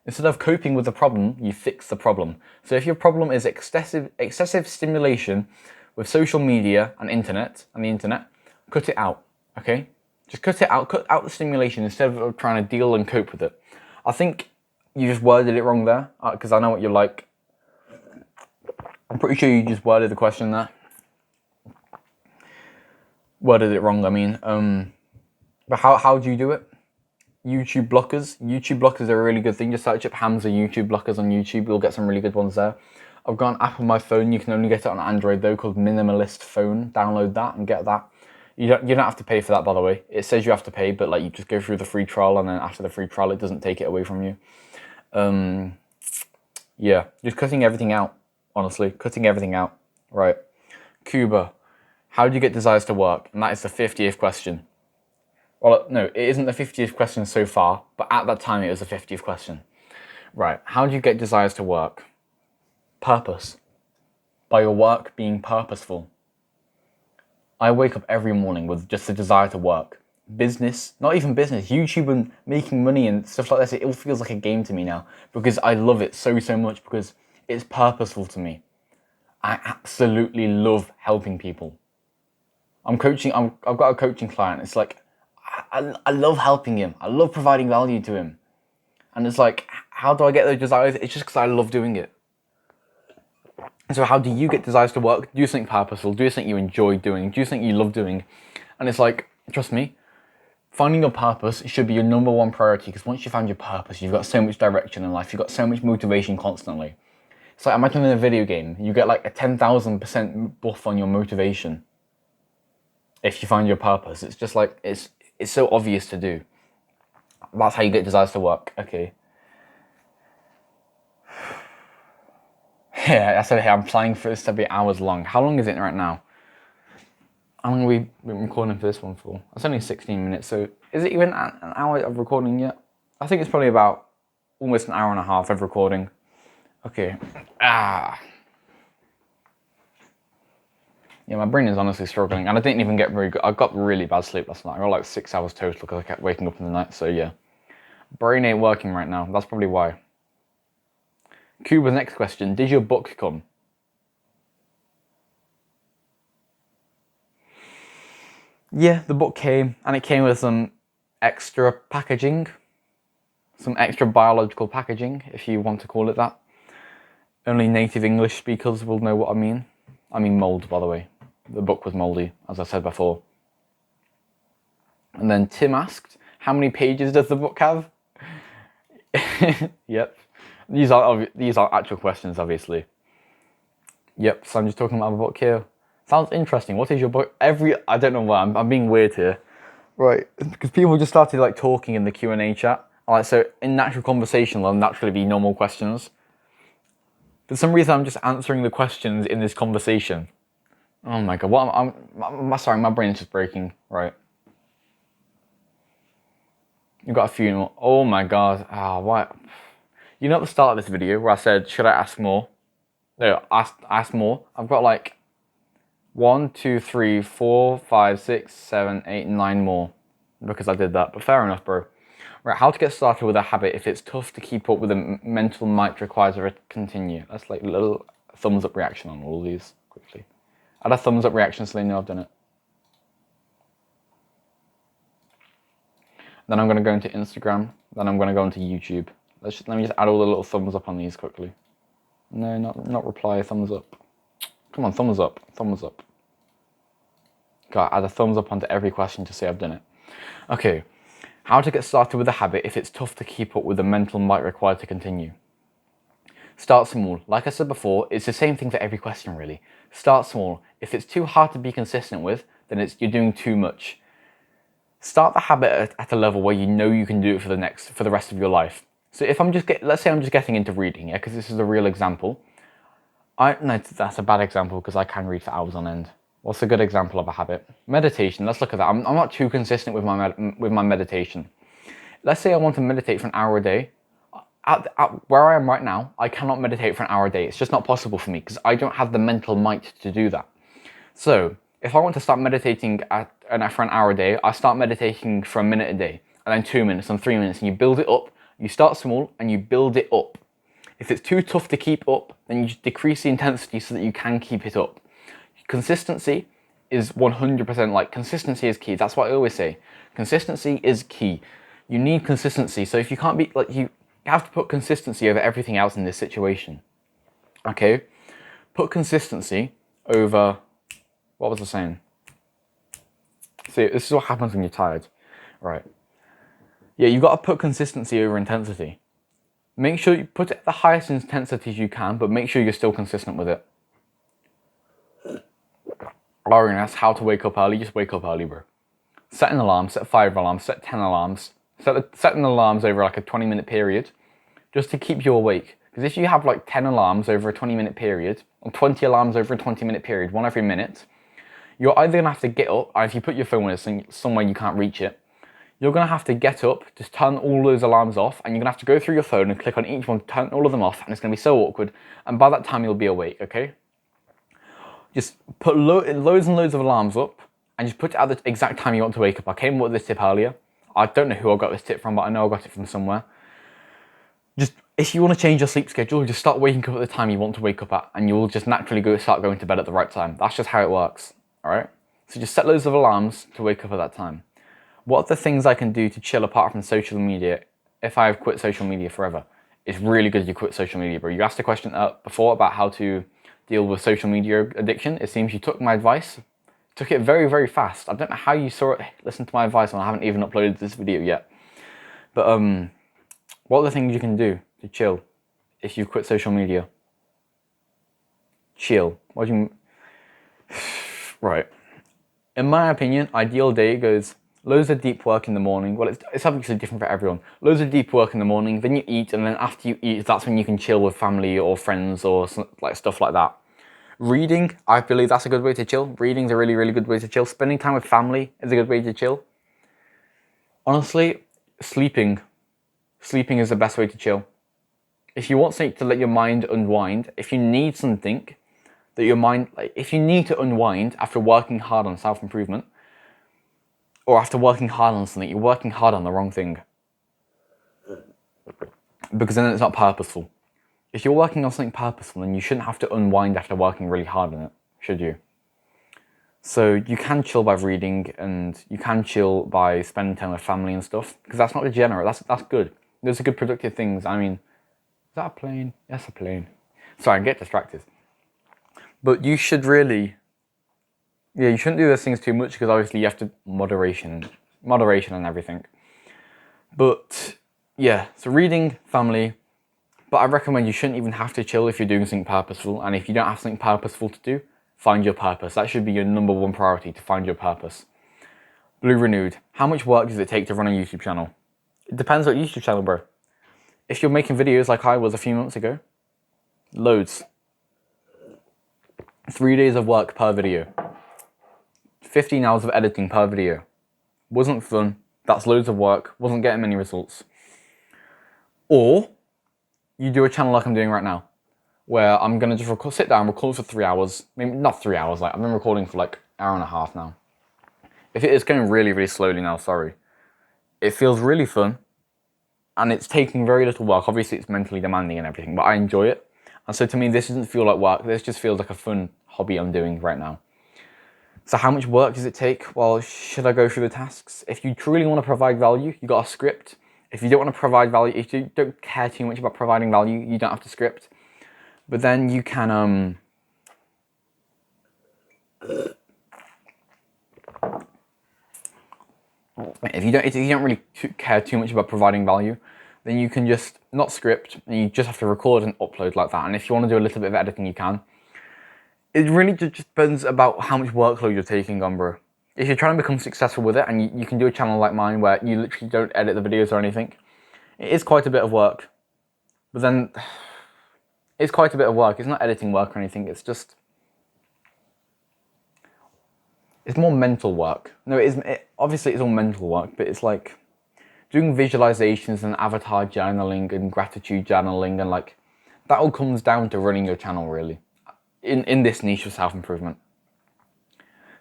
Instead of coping with the problem, you fix the problem. So if your problem is excessive stimulation with social media and the internet, cut it out, okay? Just cut it out, cut out the stimulation instead of trying to deal and cope with it. I think you just worded it wrong there, because I know what you're like. I'm pretty sure you just worded the question there. Worded it wrong, I mean. But how do you do it? YouTube blockers are a really good thing. Just search up Hamza YouTube blockers on YouTube. You'll get some really good ones there. I've got an app on my phone. You can only get it on Android though, called Minimalist Phone. Download that and get that. You don't have to pay for that, by the way. It says you have to pay, but like you just go through the free trial, and then after the free trial, it doesn't take it away from you. Yeah, just cutting everything out. Honestly, cutting everything out. Right. Kuba, how do you get desires to work? And that is the 50th question. Well, no, it isn't the 50th question so far, but at that time it was the 50th question. Right, how do you get desires to work? Purpose. By your work being purposeful. I wake up every morning with just a desire to work. Business, not even business, YouTube and making money and stuff like this, it all feels like a game to me now because I love it so much because it's purposeful to me. I absolutely love helping people. I've got a coaching client. It's like, I love helping him. I love providing value to him. And it's like, how do I get those desires? It's just because I love doing it. So how do you get desires to work? Do something purposeful. Do something you enjoy doing. Do something you love doing. And it's like, trust me, finding your purpose should be your number one priority because once you found your purpose, you've got so much direction in life. You've got so much motivation constantly. It's like, imagine in a video game, you get like a 10,000% buff on your motivation. If you find your purpose, it's just like, it's so obvious to do. That's how you get desires to work. Okay. Yeah, I said, hey, I'm planning for this to be hours long. How long is it right now? How long have we been recording for this one for? It's only 16 minutes, so is it even an hour of recording yet? I think it's probably about almost an hour and a half of recording. Okay. Yeah, my brain is honestly struggling, and I didn't even get very good. I got really bad sleep last night. I got like 6 hours total because I kept waking up in the night, so yeah. Brain ain't working right now. That's probably why. Kuba's next question. Did your book come? Yeah, the book came, and it came with some extra packaging. Some extra biological packaging, if you want to call it that. Only native English speakers will know what I mean. I mean mould, by the way. The book was mouldy, as I said before. And then Tim asked, how many pages does the book have? Yep. These are actual questions, obviously. Yep, so I'm just talking about a book here. Sounds interesting. What is your book? I don't know why, I'm being weird here. Right, because people just started like talking in the Q&A chat. Alright, so in natural conversation, there'll naturally be normal questions. For some reason, I'm just answering the questions in this conversation. Oh my god, sorry, my brain is just breaking. Right. You've got a funeral. Oh my god. What? You know at the start of this video where I said, should I ask more? No, ask more. I've got like 1, 2, 3, 4, 5, 6, 7, 8, 9 more. Because I did that, but fair enough, bro. Right, how to get started with a habit if it's tough to keep up with the mental might requires to continue. That's like a little thumbs up reaction on all these quickly. Add a thumbs up reaction so they know I've done it. Then I'm going to go into Instagram. Then I'm going to go into YouTube. Let me just add all the little thumbs up on these quickly. No, not reply, thumbs up. Come on, thumbs up, thumbs up. Gotta add a thumbs up onto every question to say I've done it. Okay, how to get started with a habit if it's tough to keep up with the mental might required to continue. Start small. Like I said before, it's the same thing for every question really. Start small. If it's too hard to be consistent with, then you're doing too much. Start the habit at a level where you know you can do it for the rest of your life. So if let's say I'm just getting into reading, yeah, because this is a real example. No, that's a bad example because I can read for hours on end. What's a good example of a habit? Meditation. Let's look at that. I'm not too consistent with my meditation. Let's say I want to meditate for an hour a day. Where I am right now, I cannot meditate for an hour a day. It's just not possible for me because I don't have the mental might to do that. So if I want to start meditating for an hour a day, I start meditating for a minute a day, and then 2 minutes and 3 minutes, and you build it up. You start small and you build it up. If it's too tough to keep up, then you just decrease the intensity so that you can keep it up. Consistency is 100%, like consistency is key. That's what I always say. Consistency is key. You need consistency. So if you can't be, like, you have to put consistency over everything else in this situation. Okay? Put consistency over, what was I saying? See, this is what happens when you're tired. Right. Yeah, you've got to put consistency over intensity. Make sure you put it at the highest intensities you can, but make sure you're still consistent with it. Lauren asks how to wake up early. Just wake up early, bro. Set an alarm, set 5 alarms, set 10 alarms. Setting alarms over like a 20-minute period just to keep you awake. Because if you have like 10 alarms over a 20-minute period, or 20 alarms over a 20-minute period, one every minute, you're either going to have to get up, or if you put your phone somewhere you can't reach it, you're going to have to get up, just turn all those alarms off, and you're going to have to go through your phone and click on each one, turn all of them off, and it's going to be so awkward. And by that time, you'll be awake, okay? Just put loads and loads of alarms up, and just put it at the exact time you want to wake up. I came up with this tip earlier. I don't know who I got this tip from, but I know I got it from somewhere. Just, if you want to change your sleep schedule, just start waking up at the time you want to wake up at, and you'll just naturally start going to bed at the right time. That's just how it works, all right? So just set loads of alarms to wake up at that time. What are the things I can do to chill apart from social media if I have quit social media forever? It's really good you quit social media, bro. You asked a question before about how to deal with social media addiction. It seems you took my advice, took it very, very fast. I don't know how you saw it, listened to my advice when I haven't even uploaded this video yet. But what are the things you can do to chill if you've quit social media? Chill. What do you mean? Right. In my opinion, ideal day goes loads of deep work in the morning. Well, it's obviously different for everyone. Loads of deep work in the morning, then you eat, and then after you eat, that's when you can chill with family or friends or like stuff like that. Reading, I believe that's a good way to chill. Reading's a really, really good way to chill. Spending time with family is a good way to chill. Honestly, sleeping is the best way to chill. If you want something to let your mind unwind, if you need something that your mind, like if you need to unwind after working hard on self-improvement, or after working hard on something, you're working hard on the wrong thing. Because then it's not purposeful. If you're working on something purposeful, then you shouldn't have to unwind after working really hard on it, should you? So you can chill by reading, and you can chill by spending time with family and stuff, because that's not degenerate, that's good. Those are good productive things. I mean, is that a plane? Yes, a plane. Sorry, I get distracted. But you should really, you shouldn't do those things too much, because obviously you have to moderation and everything. But yeah, so reading, family, but I recommend you shouldn't even have to chill if you're doing something purposeful. And if you don't have something purposeful to do, find your purpose. That should be your #1 priority, to find your purpose. Blue Renewed. How much work does it take to run a YouTube channel? It depends what YouTube channel, bro. If you're making videos like I was a few months ago, loads. 3 days of work per video. 15 hours of editing per video. Wasn't fun. That's loads of work. Wasn't getting many results. Or you do a channel like I'm doing right now, where I'm going to just sit down, record for 3 hours. Maybe not 3 hours, like I've been recording for like an hour and a half now. If it is going really, really slowly now, sorry. It feels really fun, and it's taking very little work. Obviously it's mentally demanding and everything, but I enjoy it. And so to me, this doesn't feel like work. This just feels like a fun hobby I'm doing right now. So how much work does it take? Well, should I go through the tasks? If you truly want to provide value, you got a script. If you don't want to provide value, if you don't care too much about providing value, you don't have to script. But then you can, if you don't really care too much about providing value, then you can just not script, and you just have to record and upload like that. And if you want to do a little bit of editing, you can. It really just depends about how much workload you're taking on, bro. If you're trying to become successful with it, and you can do a channel like mine where you literally don't edit the videos or anything, it is quite a bit of work. But then, it's quite a bit of work. It's not editing work or anything, it's just, it's more mental work. No, obviously it's all mental work, but it's like doing visualizations and avatar journaling and gratitude journaling, and like, that all comes down to running your channel, really. In this niche of self-improvement.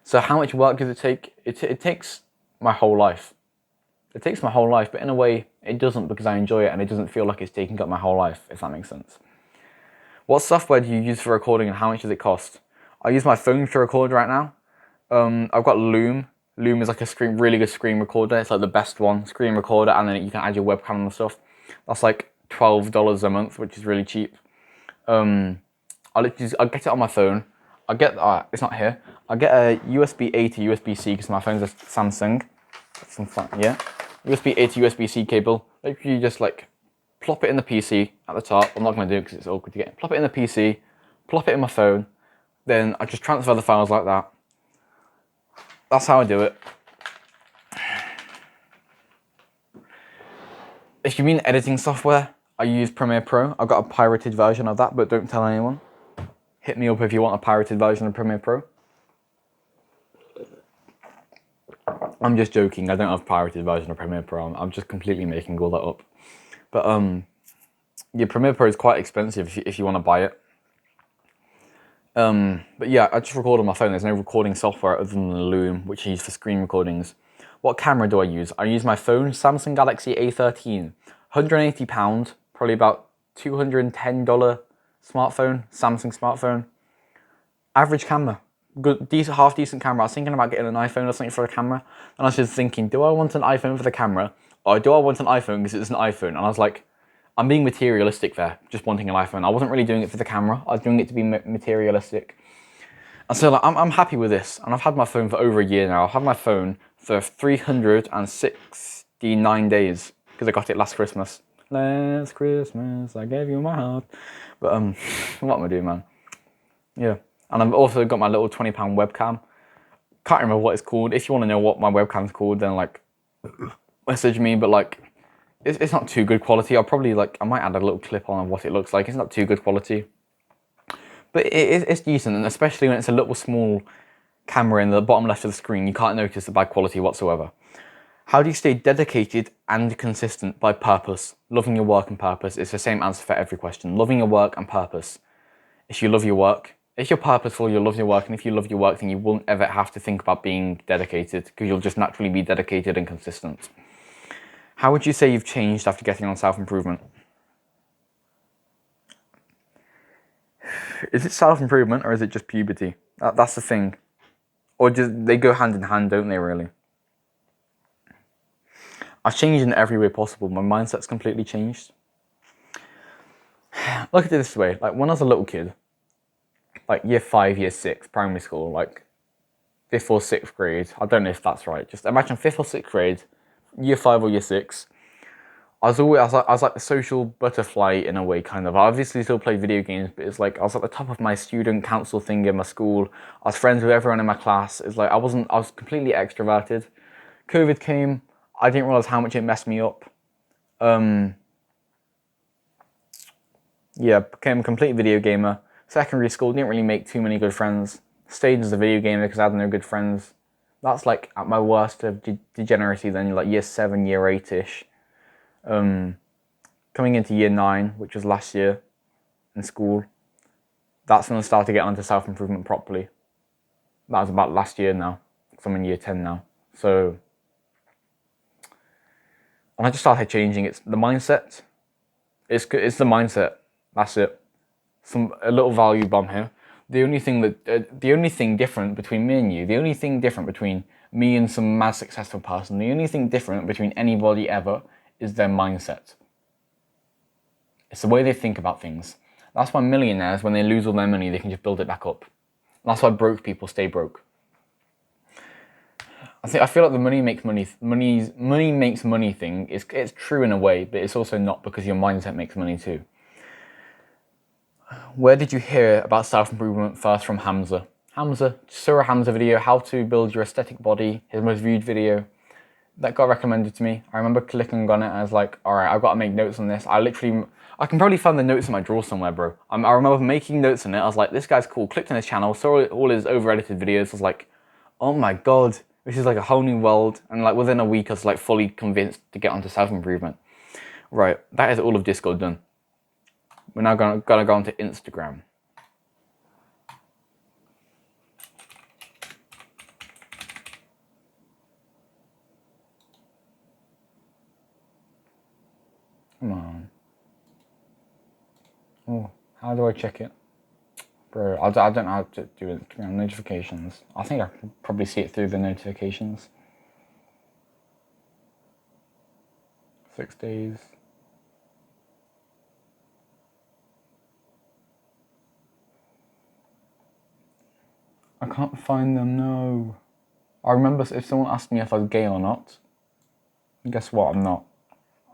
So how much work does it take? It takes my whole life. It takes my whole life, but in a way, it doesn't, because I enjoy it, and it doesn't feel like it's taking up my whole life, if that makes sense. What software do you use for recording, and how much does it cost? I use my phone to record right now. I've got Loom. Loom is like a really good screen recorder. It's like the best one, screen recorder, and then you can add your webcam and stuff. That's like $12 a month, which is really cheap. I'll get it on my phone. It's not here. I get a USB-A to USB-C, because my phone's a Samsung. Yeah. USB-A to USB-C cable. You just like plop it in the PC at the top. I'm not going to do it because it's awkward to get. Plop it in the PC, plop it in my phone. Then I just transfer the files like that. That's how I do it. If you mean editing software, I use Premiere Pro. I've got a pirated version of that, but don't tell anyone. Hit me up if you want a pirated version of Premiere Pro. I'm just joking. I don't have pirated version of Premiere Pro. I'm just completely making all that up. But yeah, Premiere Pro is quite expensive if you want to buy it. But yeah, I just record on my phone. There's no recording software other than the Loom, which I use for screen recordings. What camera do I use? I use my phone, Samsung Galaxy A13, £180, probably about $210 smartphone, Samsung smartphone. Average camera, good, decent, half decent camera. I was thinking about getting an iPhone or something for the camera, and I was just thinking, do I want an iPhone for the camera, or do I want an iPhone because it's an iPhone? And I was like, I'm being materialistic there, just wanting an iPhone. I wasn't really doing it for the camera. I was doing it to be materialistic. And so like, I'm happy with this. And I've had my phone for over a year now. I've had my phone for 369 days because I got it last Christmas. Last Christmas, I gave you my heart. But what am I doing, man? Yeah. And I've also got my little £20 webcam. Can't remember what it's called. If you want to know what my webcam's called, then like message me. But like, it's not too good quality. I'll probably I might add a little clip on of what it looks like. It's not too good quality, but it's decent, and especially when it's a little small camera in the bottom left of the screen, you can't notice the bad quality whatsoever. How do you stay dedicated and consistent? By purpose. Loving your work and purpose. It's the same answer for every question. Loving your work and purpose. If you love your work, if you're purposeful, you'll love your work, and if you love your work, then you won't ever have to think about being dedicated, because you'll just naturally be dedicated and consistent. How would you say you've changed after getting on self-improvement? Is it self-improvement or is it just puberty? That's the thing. Or just they go hand in hand, don't they, really? I've changed in every way possible. My mindset's completely changed. Look at it this way. Like when I was a little kid, like year 5, year 6, primary school, like 5th or 6th grade. I don't know if that's right. Just imagine 5th or 6th grade, year 5 or year 6. I was like the social butterfly in a way, kind of. I obviously still played video games, but it's like I was at the top of my student council thing in my school. I was friends with everyone in my class. It's like I was completely extroverted. COVID came. I didn't realize how much it messed me up. Yeah, became a complete video gamer. Secondary school, didn't really make too many good friends. Stayed as a video gamer because I had no good friends. That's like at my worst of degeneracy then, like year 7, year 8-ish. Coming into year 9, which was last year in school, that's when I started to get onto self-improvement properly. That was about last year now, because I'm in year 10 now. So, and I just started changing. It's the mindset. It's the mindset. That's it. A little value bomb here. The only thing different between me and you, the only thing different between me and some mad successful person, the only thing different between anybody ever is their mindset. It's the way they think about things. That's why millionaires, when they lose all their money, they can just build it back up. That's why broke people stay broke. I feel like the money makes money thing, it's true in a way, but it's also not, because your mindset makes money too. Where did you hear about self-improvement first? From Hamza. Hamza, saw a Hamza video, how to build your aesthetic body, his most viewed video. That got recommended to me. I remember clicking on it and I was like, alright, I've got to make notes on this. I can probably find the notes in my drawer somewhere, bro. I remember making notes on it. I was like, this guy's cool. Clicked on his channel, saw all his over-edited videos. I was like, oh my god, this is like a whole new world. And like within a week, I was like fully convinced to get onto self-improvement. Right, that is all of Discord done. We're now gonna go onto Instagram. Come on. Oh, how do I check it? Bro, I don't know how to do Instagram notifications. I think I can probably see it through the notifications. 6 days. I can't find them, no. I remember if someone asked me if I was gay or not. Guess what, I'm not.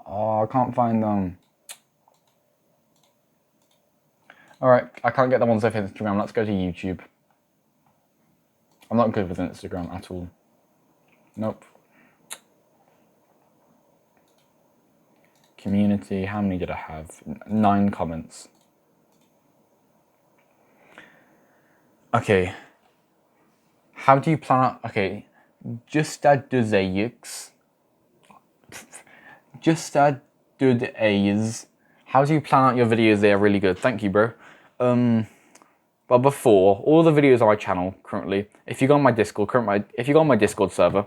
Oh, I can't find them. Alright, I can't get the ones off Instagram. Let's go to YouTube. I'm not good with Instagram at all. Nope. Community, how many did I have? 9 comments. Okay. How do you plan out? Okay, Justaduzayix. Justadudayz. How do you plan out your videos? They are really good. Thank you, bro. But before, all the videos on my channel currently, if you go on my Discord, if you go on my Discord server,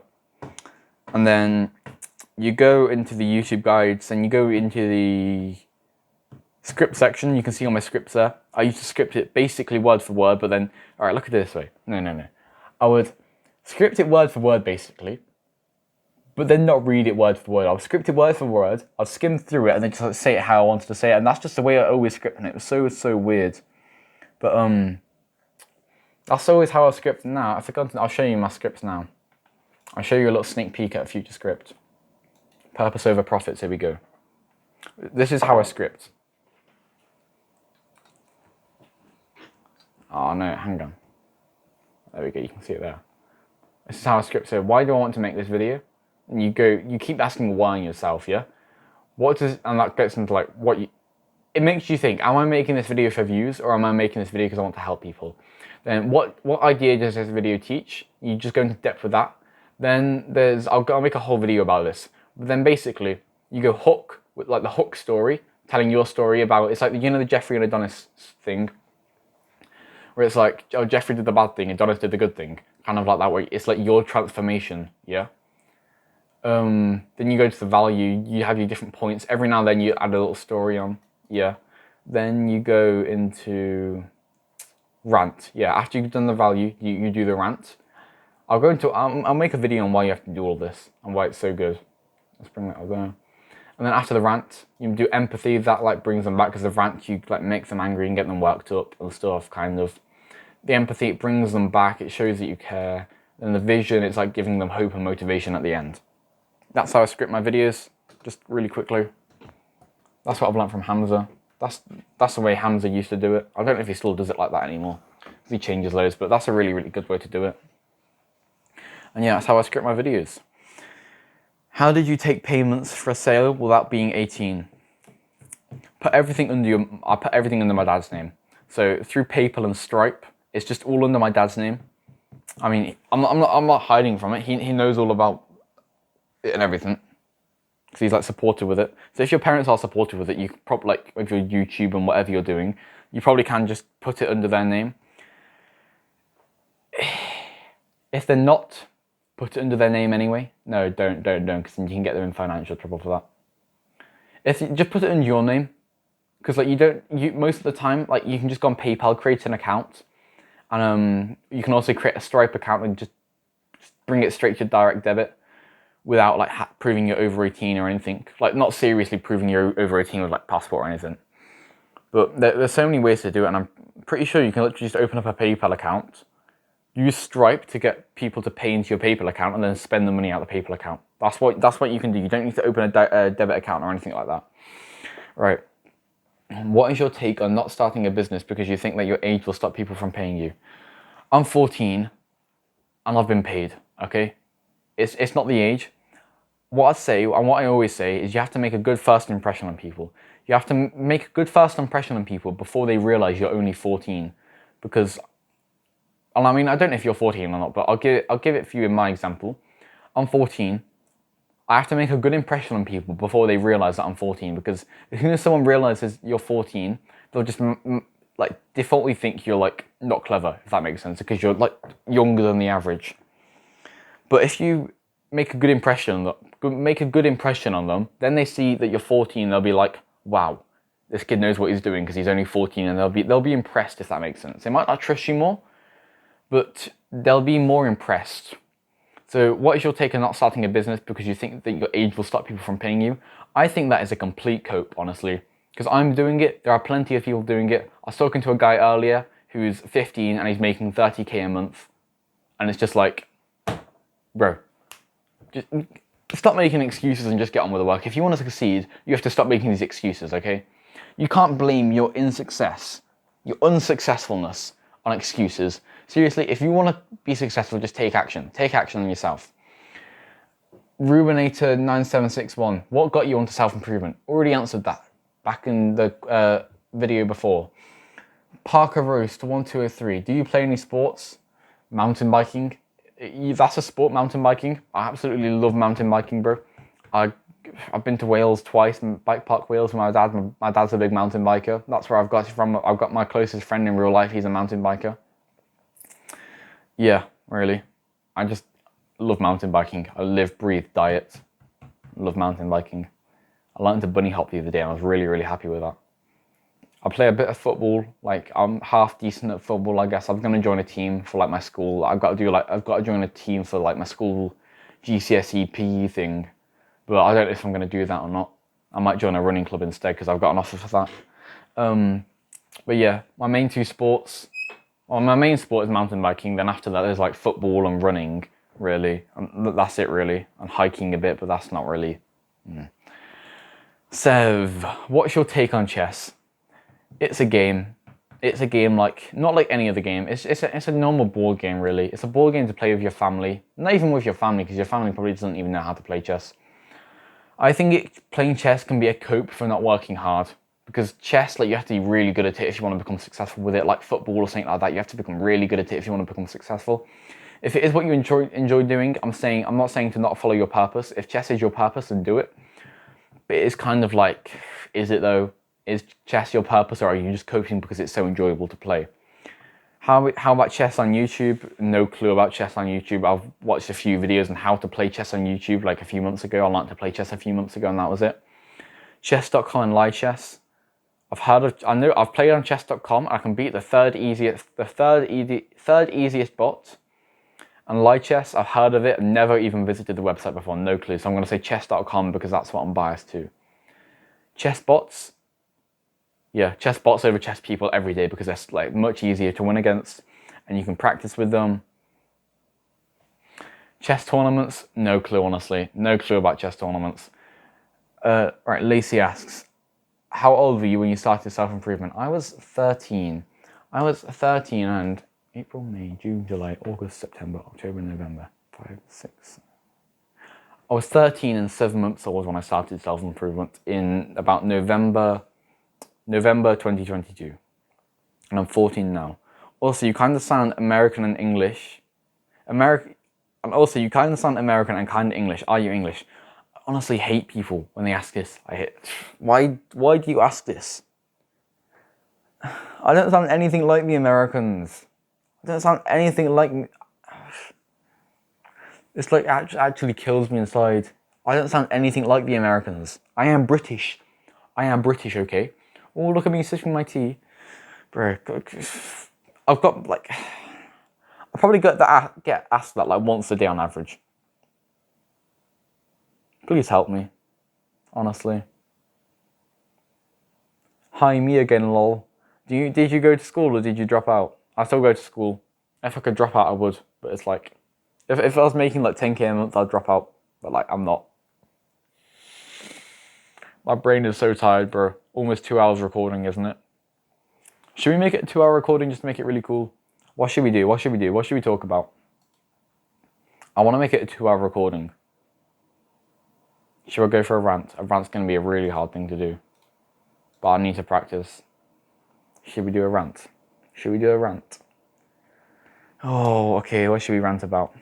and then you go into the YouTube guides, and you go into the script section, you can see all my scripts there. I used to script it basically word for word, but then, all right, look at it this way. No. I would script it word for word, basically, but then not read it word for word. I would script it word for word, I'd skim through it, and then just like, say it how I wanted to say it, and that's just the way I always script, and it was so weird. But that's always how I script now. I forgot. I'll show you my scripts now. I'll show you a little sneak peek at a future script. Purpose over profits. Here we go. This is how I script. Oh no, hang on. There we go. You can see it there. This is how I script. So why do I want to make this video? And you keep asking why yourself, yeah. And that gets into like it makes you think, am I making this video for views, or am I making this video because I want to help people? Then what idea does this video teach? You just go into depth with that. Then I'll make a whole video about this. But then basically, you go hook, with like the hook story, telling your story about, it's like, you know, the Jeffrey and Adonis thing, where it's like, oh, Jeffrey did the bad thing, Adonis did the good thing. Kind of like that way. It's like your transformation, yeah? Then you go to the value, you have your different points. Every now and then you add a little story on. Yeah, then you go into rant. Yeah, after you've done the value, you do the rant. I'll make a video on why you have to do all this and why it's so good. Let's bring that up there. And then after the rant, you do empathy. That like brings them back, because the rant, you like make them angry and get them worked up and stuff, kind of. The empathy, it brings them back. It shows that you care. And the vision, it's like giving them hope and motivation at the end. That's how I script my videos, just really quickly. That's what I've learned from Hamza. That's the way Hamza used to do it. I don't know if he still does it like that anymore, because he changes loads, but that's a really good way to do it. And yeah, that's how I script my videos. How did you take payments for a sale without being 18? I put everything under my dad's name. So through PayPal and Stripe, it's just all under my dad's name. I mean, I'm not hiding from it. He knows all about it and everything. Because he's like supportive with it. So if your parents are supportive with it, you probably, like with your YouTube and whatever you're doing, you probably can just put it under their name. If they're not, put it under their name anyway. No, don't, because then you can get them in financial trouble for that. If you just put it under your name, because like most of the time, like you can just go on PayPal, create an account, and you can also create a Stripe account and just bring it straight to direct debit, without like proving you're over 18 or anything. Like not seriously proving you're over 18 with like passport or anything. But there's so many ways to do it, and I'm pretty sure you can literally just open up a PayPal account, use Stripe to get people to pay into your PayPal account, and then spend the money out of the PayPal account. That's what you can do. You don't need to open a debit account or anything like that. Right. What is your take on not starting a business because you think that your age will stop people from paying you? I'm 14 and I've been paid, okay? It's not the age. What I say, and what I always say, is you have to make a good first impression on people. You have to make a good first impression on people before they realize you're only 14. Because, and I mean, I don't know if you're 14 or not, but I'll give it for you in my example. I'm 14. I have to make a good impression on people before they realize that I'm 14. Because as soon as someone realizes you're 14, they'll just like defaultly think you're like not clever, if that makes sense, because you're like younger than the average. But if you make a good impression on them, then they see that you're 14, they'll be like, wow, this kid knows what he's doing because he's only 14, and they'll be impressed, if that makes sense. They might not trust you more, but they'll be more impressed. So what is your take on not starting a business because you think that your age will stop people from paying you? I think that is a complete cope, honestly, because I'm doing it. There are plenty of people doing it. I was talking to a guy earlier who's 15 and he's making 30k a month, and it's just like, bro, just stop making excuses and just get on with the work. If you want to succeed, you have to stop making these excuses, okay? You can't blame your unsuccessfulness on excuses. Seriously, if you want to be successful, just take action. Take action on yourself. Ruinator9761, what got you onto self-improvement? Already answered that back in the video before. Parker Roast 1203, do you play any sports? Mountain biking? That's a sport, mountain biking. I absolutely love mountain biking, bro. I've been to Wales twice, Bike Park Wales with my dad. My dad's a big mountain biker. That's where I've got it from. I've got my closest friend in real life. He's a mountain biker. Yeah, really. I just love mountain biking. I live, breathe, diet. Love mountain biking. I learned to bunny hop the other day and I was really, really happy with that. I play a bit of football. Like, I'm half decent at football, I guess. I'm gonna join a team for like my school. I've got to join a team for like my school GCSE PE thing. But I don't know if I'm going to do that or not. I might join a running club instead because I've got an offer for that. But yeah, my main two sports. Well, my main sport is mountain biking. Then after that, there's like football and running, really. And that's it, really. And hiking a bit, but that's not really. Sev, what's your take on chess? It's a game. It's a game like, not like any other game. It's a normal board game, really. It's a board game to play with your family. Not even with your family, because your family probably doesn't even know how to play chess. I think playing chess can be a cope for not working hard, because chess, like, you have to be really good at it if you want to become successful with it. Like football or something like that, you have to become really good at it if you want to become successful. If it is what you enjoy doing, I'm not saying to not follow your purpose. If chess is your purpose, then do it. But it is kind of like, is it though? Is chess your purpose, or are you just coping because it's so enjoyable to play? How about chess on YouTube? No clue about chess on YouTube. I've watched a few videos on how to play chess on YouTube like a few months ago. I learned to play chess a few months ago and that was it. Chess.com and live chess. I've played on chess.com. I can beat the third easiest bot. And live chess, I've heard of it. I've never even visited the website before. No clue. So I'm going to say chess.com because that's what I'm biased to. Chess bots. Yeah, chess bots over chess people every day because they're like much easier to win against and you can practice with them. Chess tournaments, no clue, honestly. No clue about chess tournaments. Right, Lacey asks, how old were you when you started self-improvement? I was 13. I was 13 and April, May, June, July, August, September, October, November, 5, 6. I was 13 and 7 months old when I started self-improvement in about November 2022, and I'm 14 now. Also, you kind of sound American and English. And also, you kind of sound American and kind of English. Are you English? I honestly hate people when they ask this. Why do you ask this? I don't sound anything like the Americans. I don't sound anything like me. It's like, actually kills me inside. I don't sound anything like the Americans. I am British. Okay? Oh, look at me sipping my tea. Bro, I've got like, I probably get asked that like once a day on average. Please help me, honestly. Hi, me again, lol. Did you go to school or did you drop out? I still go to school. If I could drop out, I would. But it's like, if I was making like 10k a month, I'd drop out. But like, I'm not. My brain is so tired, bro. Almost 2 hours recording, isn't it? Should we make it a 2 hour recording just to make it really cool? What should we do? What should we talk about? I want to make it a 2 hour recording. Should I go for a rant? A rant's going to be a really hard thing to do. But I need to practice. Should we do a rant? Oh, okay, what should we rant about?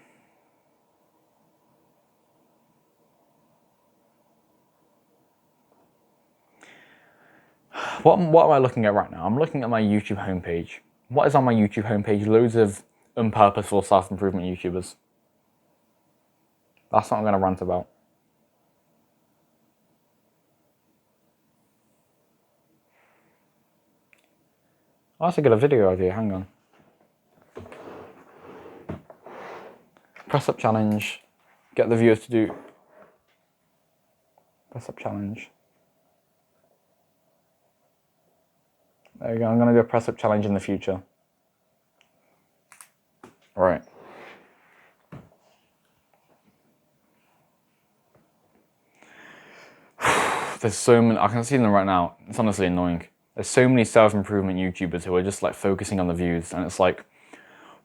What am I looking at right now? I'm looking at my YouTube homepage. What is on my YouTube homepage? Loads of unpurposeful self-improvement YouTubers. That's what I'm going to rant about. Oh, that's a good video idea, hang on. Press up challenge. Get the viewers to do. Press up challenge. There you go, I'm going to do a press up challenge in the future. Alright. There's so many, I can see them right now. It's honestly annoying. There's so many self-improvement YouTubers who are just like focusing on the views, and it's like,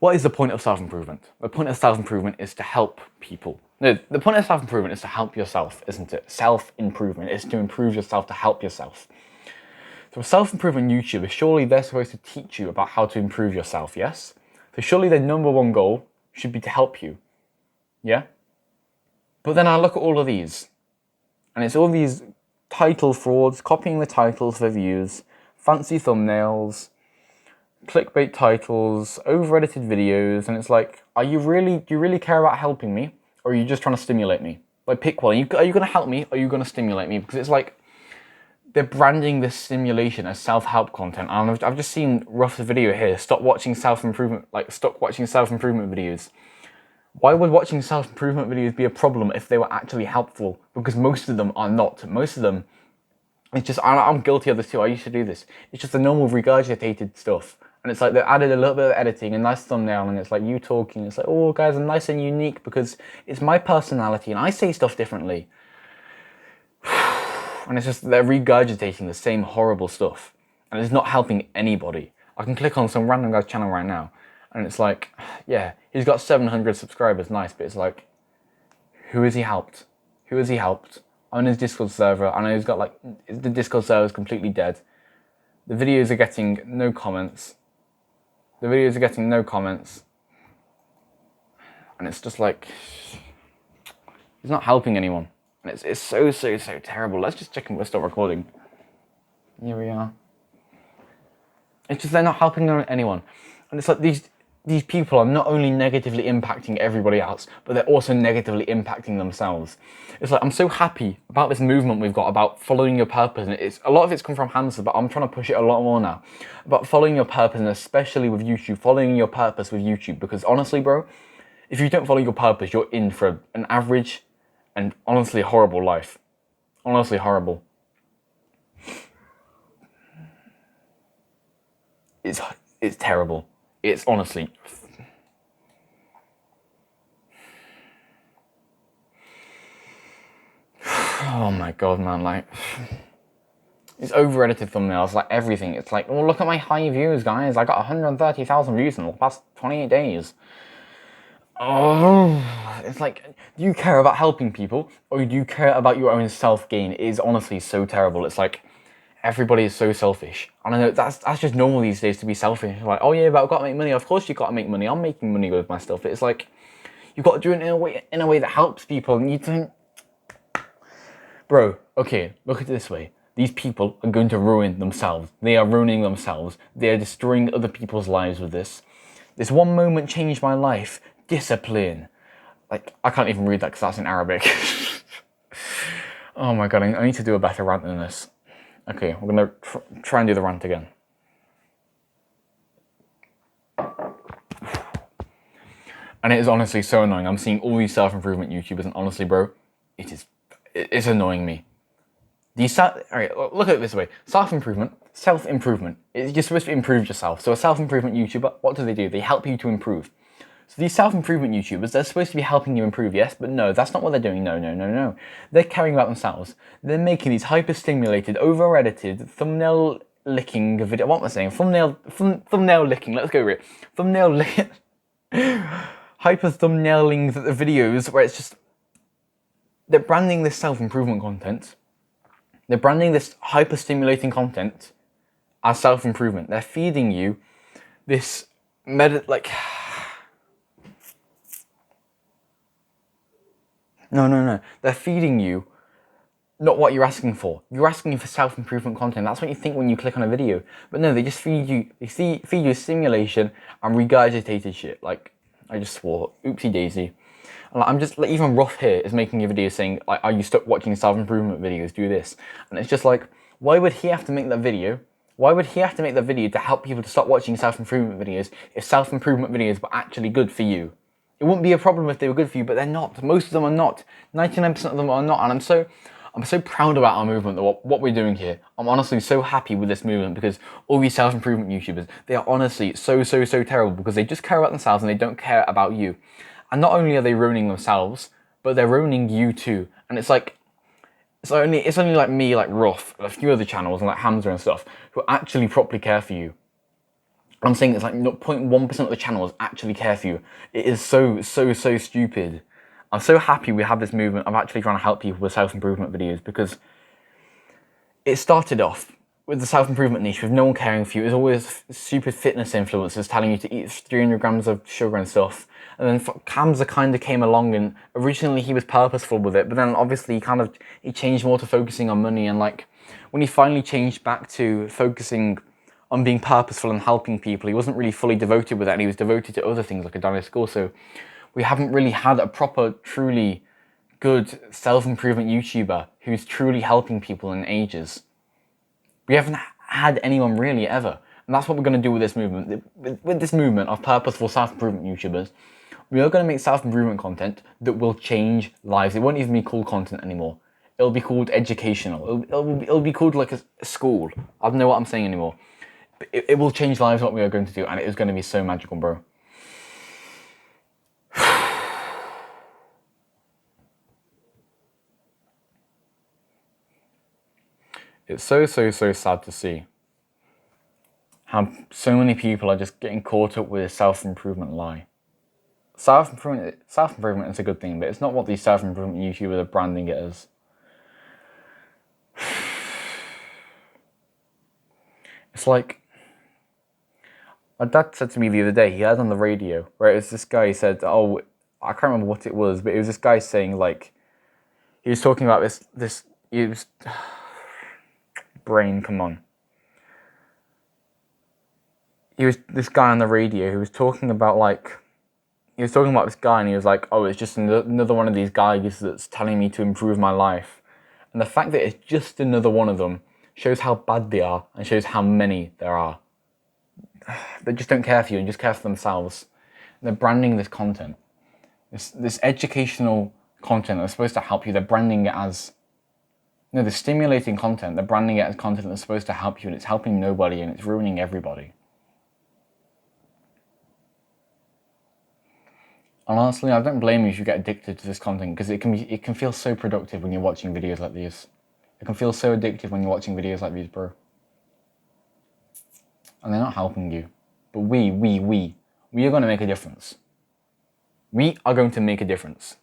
what is the point of self-improvement? The point of self-improvement is to help people. No, the point of self-improvement is to help yourself, isn't it? Self-improvement is to improve yourself, to help yourself. So a self-improvement YouTuber, surely they're supposed to teach you about how to improve yourself, yes? So surely their number one goal should be to help you. Yeah? But then I look at all of these, and it's all these title frauds, copying the titles for views, fancy thumbnails, clickbait titles, over-edited videos, and it's like, do you really care about helping me, or are you just trying to stimulate me? Like, pick one. Are you going to help me, or are you going to stimulate me? Because it's like, they're branding this stimulation as self-help content, and I've just seen Ruff's video here, stop watching self-improvement videos. Why would watching self-improvement videos be a problem if they were actually helpful? Because most of them are not. Most of them, it's just, I'm guilty of this too, I used to do this. It's just the normal regurgitated stuff. And it's like they added a little bit of editing, a nice thumbnail, and it's like you talking. It's like, oh guys, I'm nice and unique because it's my personality and I say stuff differently. And it's just, they're regurgitating the same horrible stuff. And it's not helping anybody. I can click on some random guy's channel right now, and it's like, yeah, he's got 700 subscribers, nice, but it's like, who has he helped? Who has he helped? On his Discord server, I know he's got like, the Discord server is completely dead. The videos are getting no comments. And it's just like, he's not helping anyone. And it's so terrible. Let's just check and we'll stop recording. Here we are. It's just, they're not helping anyone. And it's like these people are not only negatively impacting everybody else, but they're also negatively impacting themselves. It's like, I'm so happy about this movement we've got about following your purpose. And a lot of it's come from Hamza, but I'm trying to push it a lot more now. About following your purpose, and especially with YouTube, following your purpose with YouTube. Because honestly, bro, if you don't follow your purpose, you're in for an average and honestly horrible life. Honestly horrible. It's terrible. It's honestly... Oh my god, man, like... It's over-edited thumbnails, like everything. It's like, oh, look at my high views, guys. I got 130,000 views in the past 28 days. Oh, it's like, do you care about helping people, or do you care about your own self-gain? It is honestly so terrible. It's like, everybody is so selfish. And I know that's just normal these days to be selfish. Like, oh yeah, but I've got to make money. Of course you got to make money. I'm making money with my stuff. It's like, you've got to do it in a way that helps people, and you don't... Bro, okay, look at it this way. These people are going to ruin themselves. They are ruining themselves. They are destroying other people's lives with this. This one moment changed my life. Discipline. Like, I can't even read that because that's in Arabic. Oh my god, I need to do a better rant than this. Okay, we're going to try and do the rant again. And it is honestly so annoying. I'm seeing all these self-improvement YouTubers, and honestly, bro, it's annoying me. Alright, look at it this way. Self-improvement. You're supposed to improve yourself. So a self-improvement YouTuber, what do? They help you to improve. So these self-improvement YouTubers, they're supposed to be helping you improve, yes, but no, that's not what they're doing. No. They're caring about themselves. They're making these hyper-stimulated, over-edited, thumbnail-licking video. What am I saying? Thumbnail licking. Let's go with it. Thumbnail licking. Hyper-thumbnailing the videos where it's just... They're branding this self-improvement content. They're branding this hyper-stimulating content as self-improvement. They're feeding you this No. They're feeding you not what you're asking for. You're asking for self-improvement content. That's what you think when you click on a video. But no, they just feed you stimulation and regurgitated shit. Like, I just swore. Oopsie daisy. And I'm just, like, even Ruff here is making a video saying, like, are you stuck watching self-improvement videos? Do this. And it's just like, why would he have to make that video? Why would he have to make that video to help people to stop watching self-improvement videos if self-improvement videos were actually good for you? It wouldn't be a problem if they were good for you, but they're not. Most of them are not. 99% of them are not. And I'm so proud about our movement, what we're doing here. I'm honestly so happy with this movement because all these self-improvement YouTubers, they are honestly so terrible because they just care about themselves and they don't care about you. And not only are they ruining themselves, but they're ruining you too. And it's like, it's only like me, like Ruff, and a few other channels, and like Hamza and stuff, who actually properly care for you. I'm saying it's like 0.1% of the channels actually care for you. It is so stupid. I'm so happy we have this movement of actually trying to help people with self-improvement videos because it started off with the self-improvement niche, with no one caring for you, there's always super fitness influencers telling you to eat 300 grams of sugar and stuff. And then Kamza kind of came along, and originally he was purposeful with it, but then obviously he changed more to focusing on money. And like when he finally changed back to focusing on being purposeful and helping people, he wasn't really fully devoted with that, and he was devoted to other things like a dynamic school. So we haven't really had a proper, truly good self-improvement YouTuber who's truly helping people in ages. We haven't had anyone really ever. And that's what we're going to do with this movement. With this movement of purposeful self-improvement YouTubers, we are going to make self-improvement content that will change lives. It won't even be called content anymore. It'll be called educational. It'll be called like a school. I don't know what I'm saying anymore. But it will change lives, what we are going to do, and it is going to be so magical, bro. It's so sad to see how so many people are just getting caught up with a self-improvement lie. Self-improvement is a good thing, but it's not what these self-improvement YouTubers are branding it as. It's like, my dad said to me the other day, he heard on the radio, where it was this guy, he said, oh, I can't remember what it was, but it was this guy saying, like, he was talking about brain, come on. He was this guy on the radio who was talking about this guy, and he was like, oh, it's just another one of these guys that's telling me to improve my life. And the fact that it's just another one of them shows how bad they are and shows how many there are. They just don't care for you and just care for themselves. And they're branding this content, this educational content that's supposed to help you. They're branding it as, the stimulating content. They're branding it as content that's supposed to help you, and it's helping nobody, and it's ruining everybody. And honestly, I don't blame you if you get addicted to this content, because it can feel so productive when you're watching videos like these. It can feel so addictive when you're watching videos like these, bro. And they're not helping you. But we are going to make a difference. We are going to make a difference.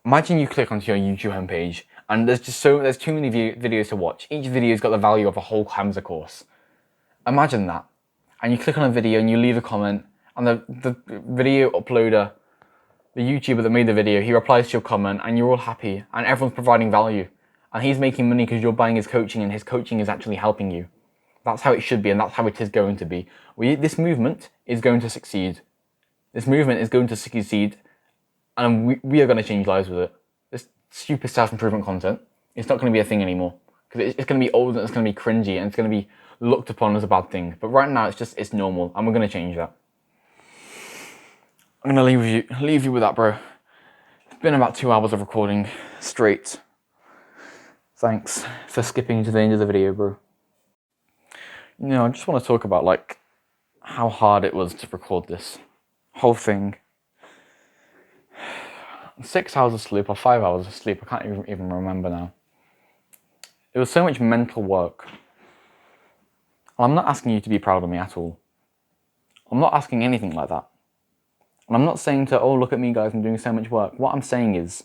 Imagine you click onto your YouTube homepage, and there's too many videos to watch. Each video's got the value of a whole Kamza course. Imagine that. And you click on a video and you leave a comment, and the video uploader, the YouTuber that made the video, he replies to your comment, and you're all happy, and everyone's providing value. And he's making money because you're buying his coaching, and his coaching is actually helping you. That's how it should be, and that's how it is going to be. This movement is going to succeed. This movement is going to succeed, and we are going to change lives with it. This stupid self-improvement content, it's not going to be a thing anymore. Because it's going to be old, and it's going to be cringy, and it's going to be looked upon as a bad thing. But right now, it's normal, and we're going to change that. I'm going to leave you with that, bro. It's been about 2 hours of recording straight. Thanks for skipping to the end of the video, bro. I just want to talk about, like, how hard it was to record this whole thing. 6 hours of sleep, or 5 hours of sleep, I can't even remember now. It was so much mental work. I'm not asking you to be proud of me at all. I'm not asking anything like that. And I'm not saying to, oh, look at me, guys, I'm doing so much work. What I'm saying is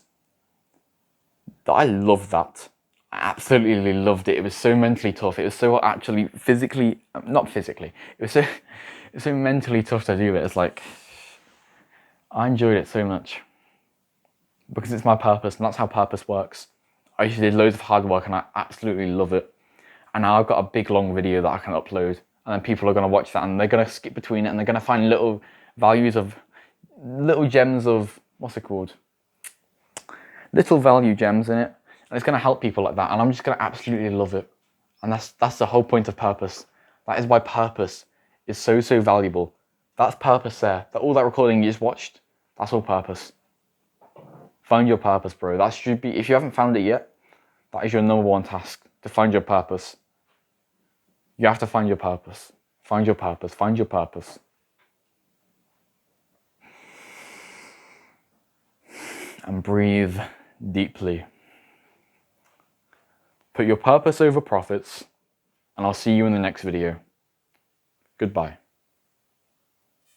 that I love that. I absolutely loved it. It was so mentally tough. It was so actually not physically. It was so mentally tough to do it. It's like, I enjoyed it so much. Because it's my purpose, and that's how purpose works. I usually did loads of hard work, and I absolutely love it. And now I've got a big, long video that I can upload, and then people are going to watch that, and they're going to skip between it, and they're going to find little gems of, what's it called? Little value gems in it. And it's going to help people like that, and I'm just going to absolutely love it. And that's the whole point of purpose. That is why purpose is so valuable. That's purpose there. All that recording you just watched, that's all purpose. Find your purpose, bro. That should be, if you haven't found it yet, that is your #1 task, to find your purpose. You have to find your purpose. Find your purpose. Find your purpose. And breathe deeply. Put your purpose over profits, and I'll see you in the next video. Goodbye.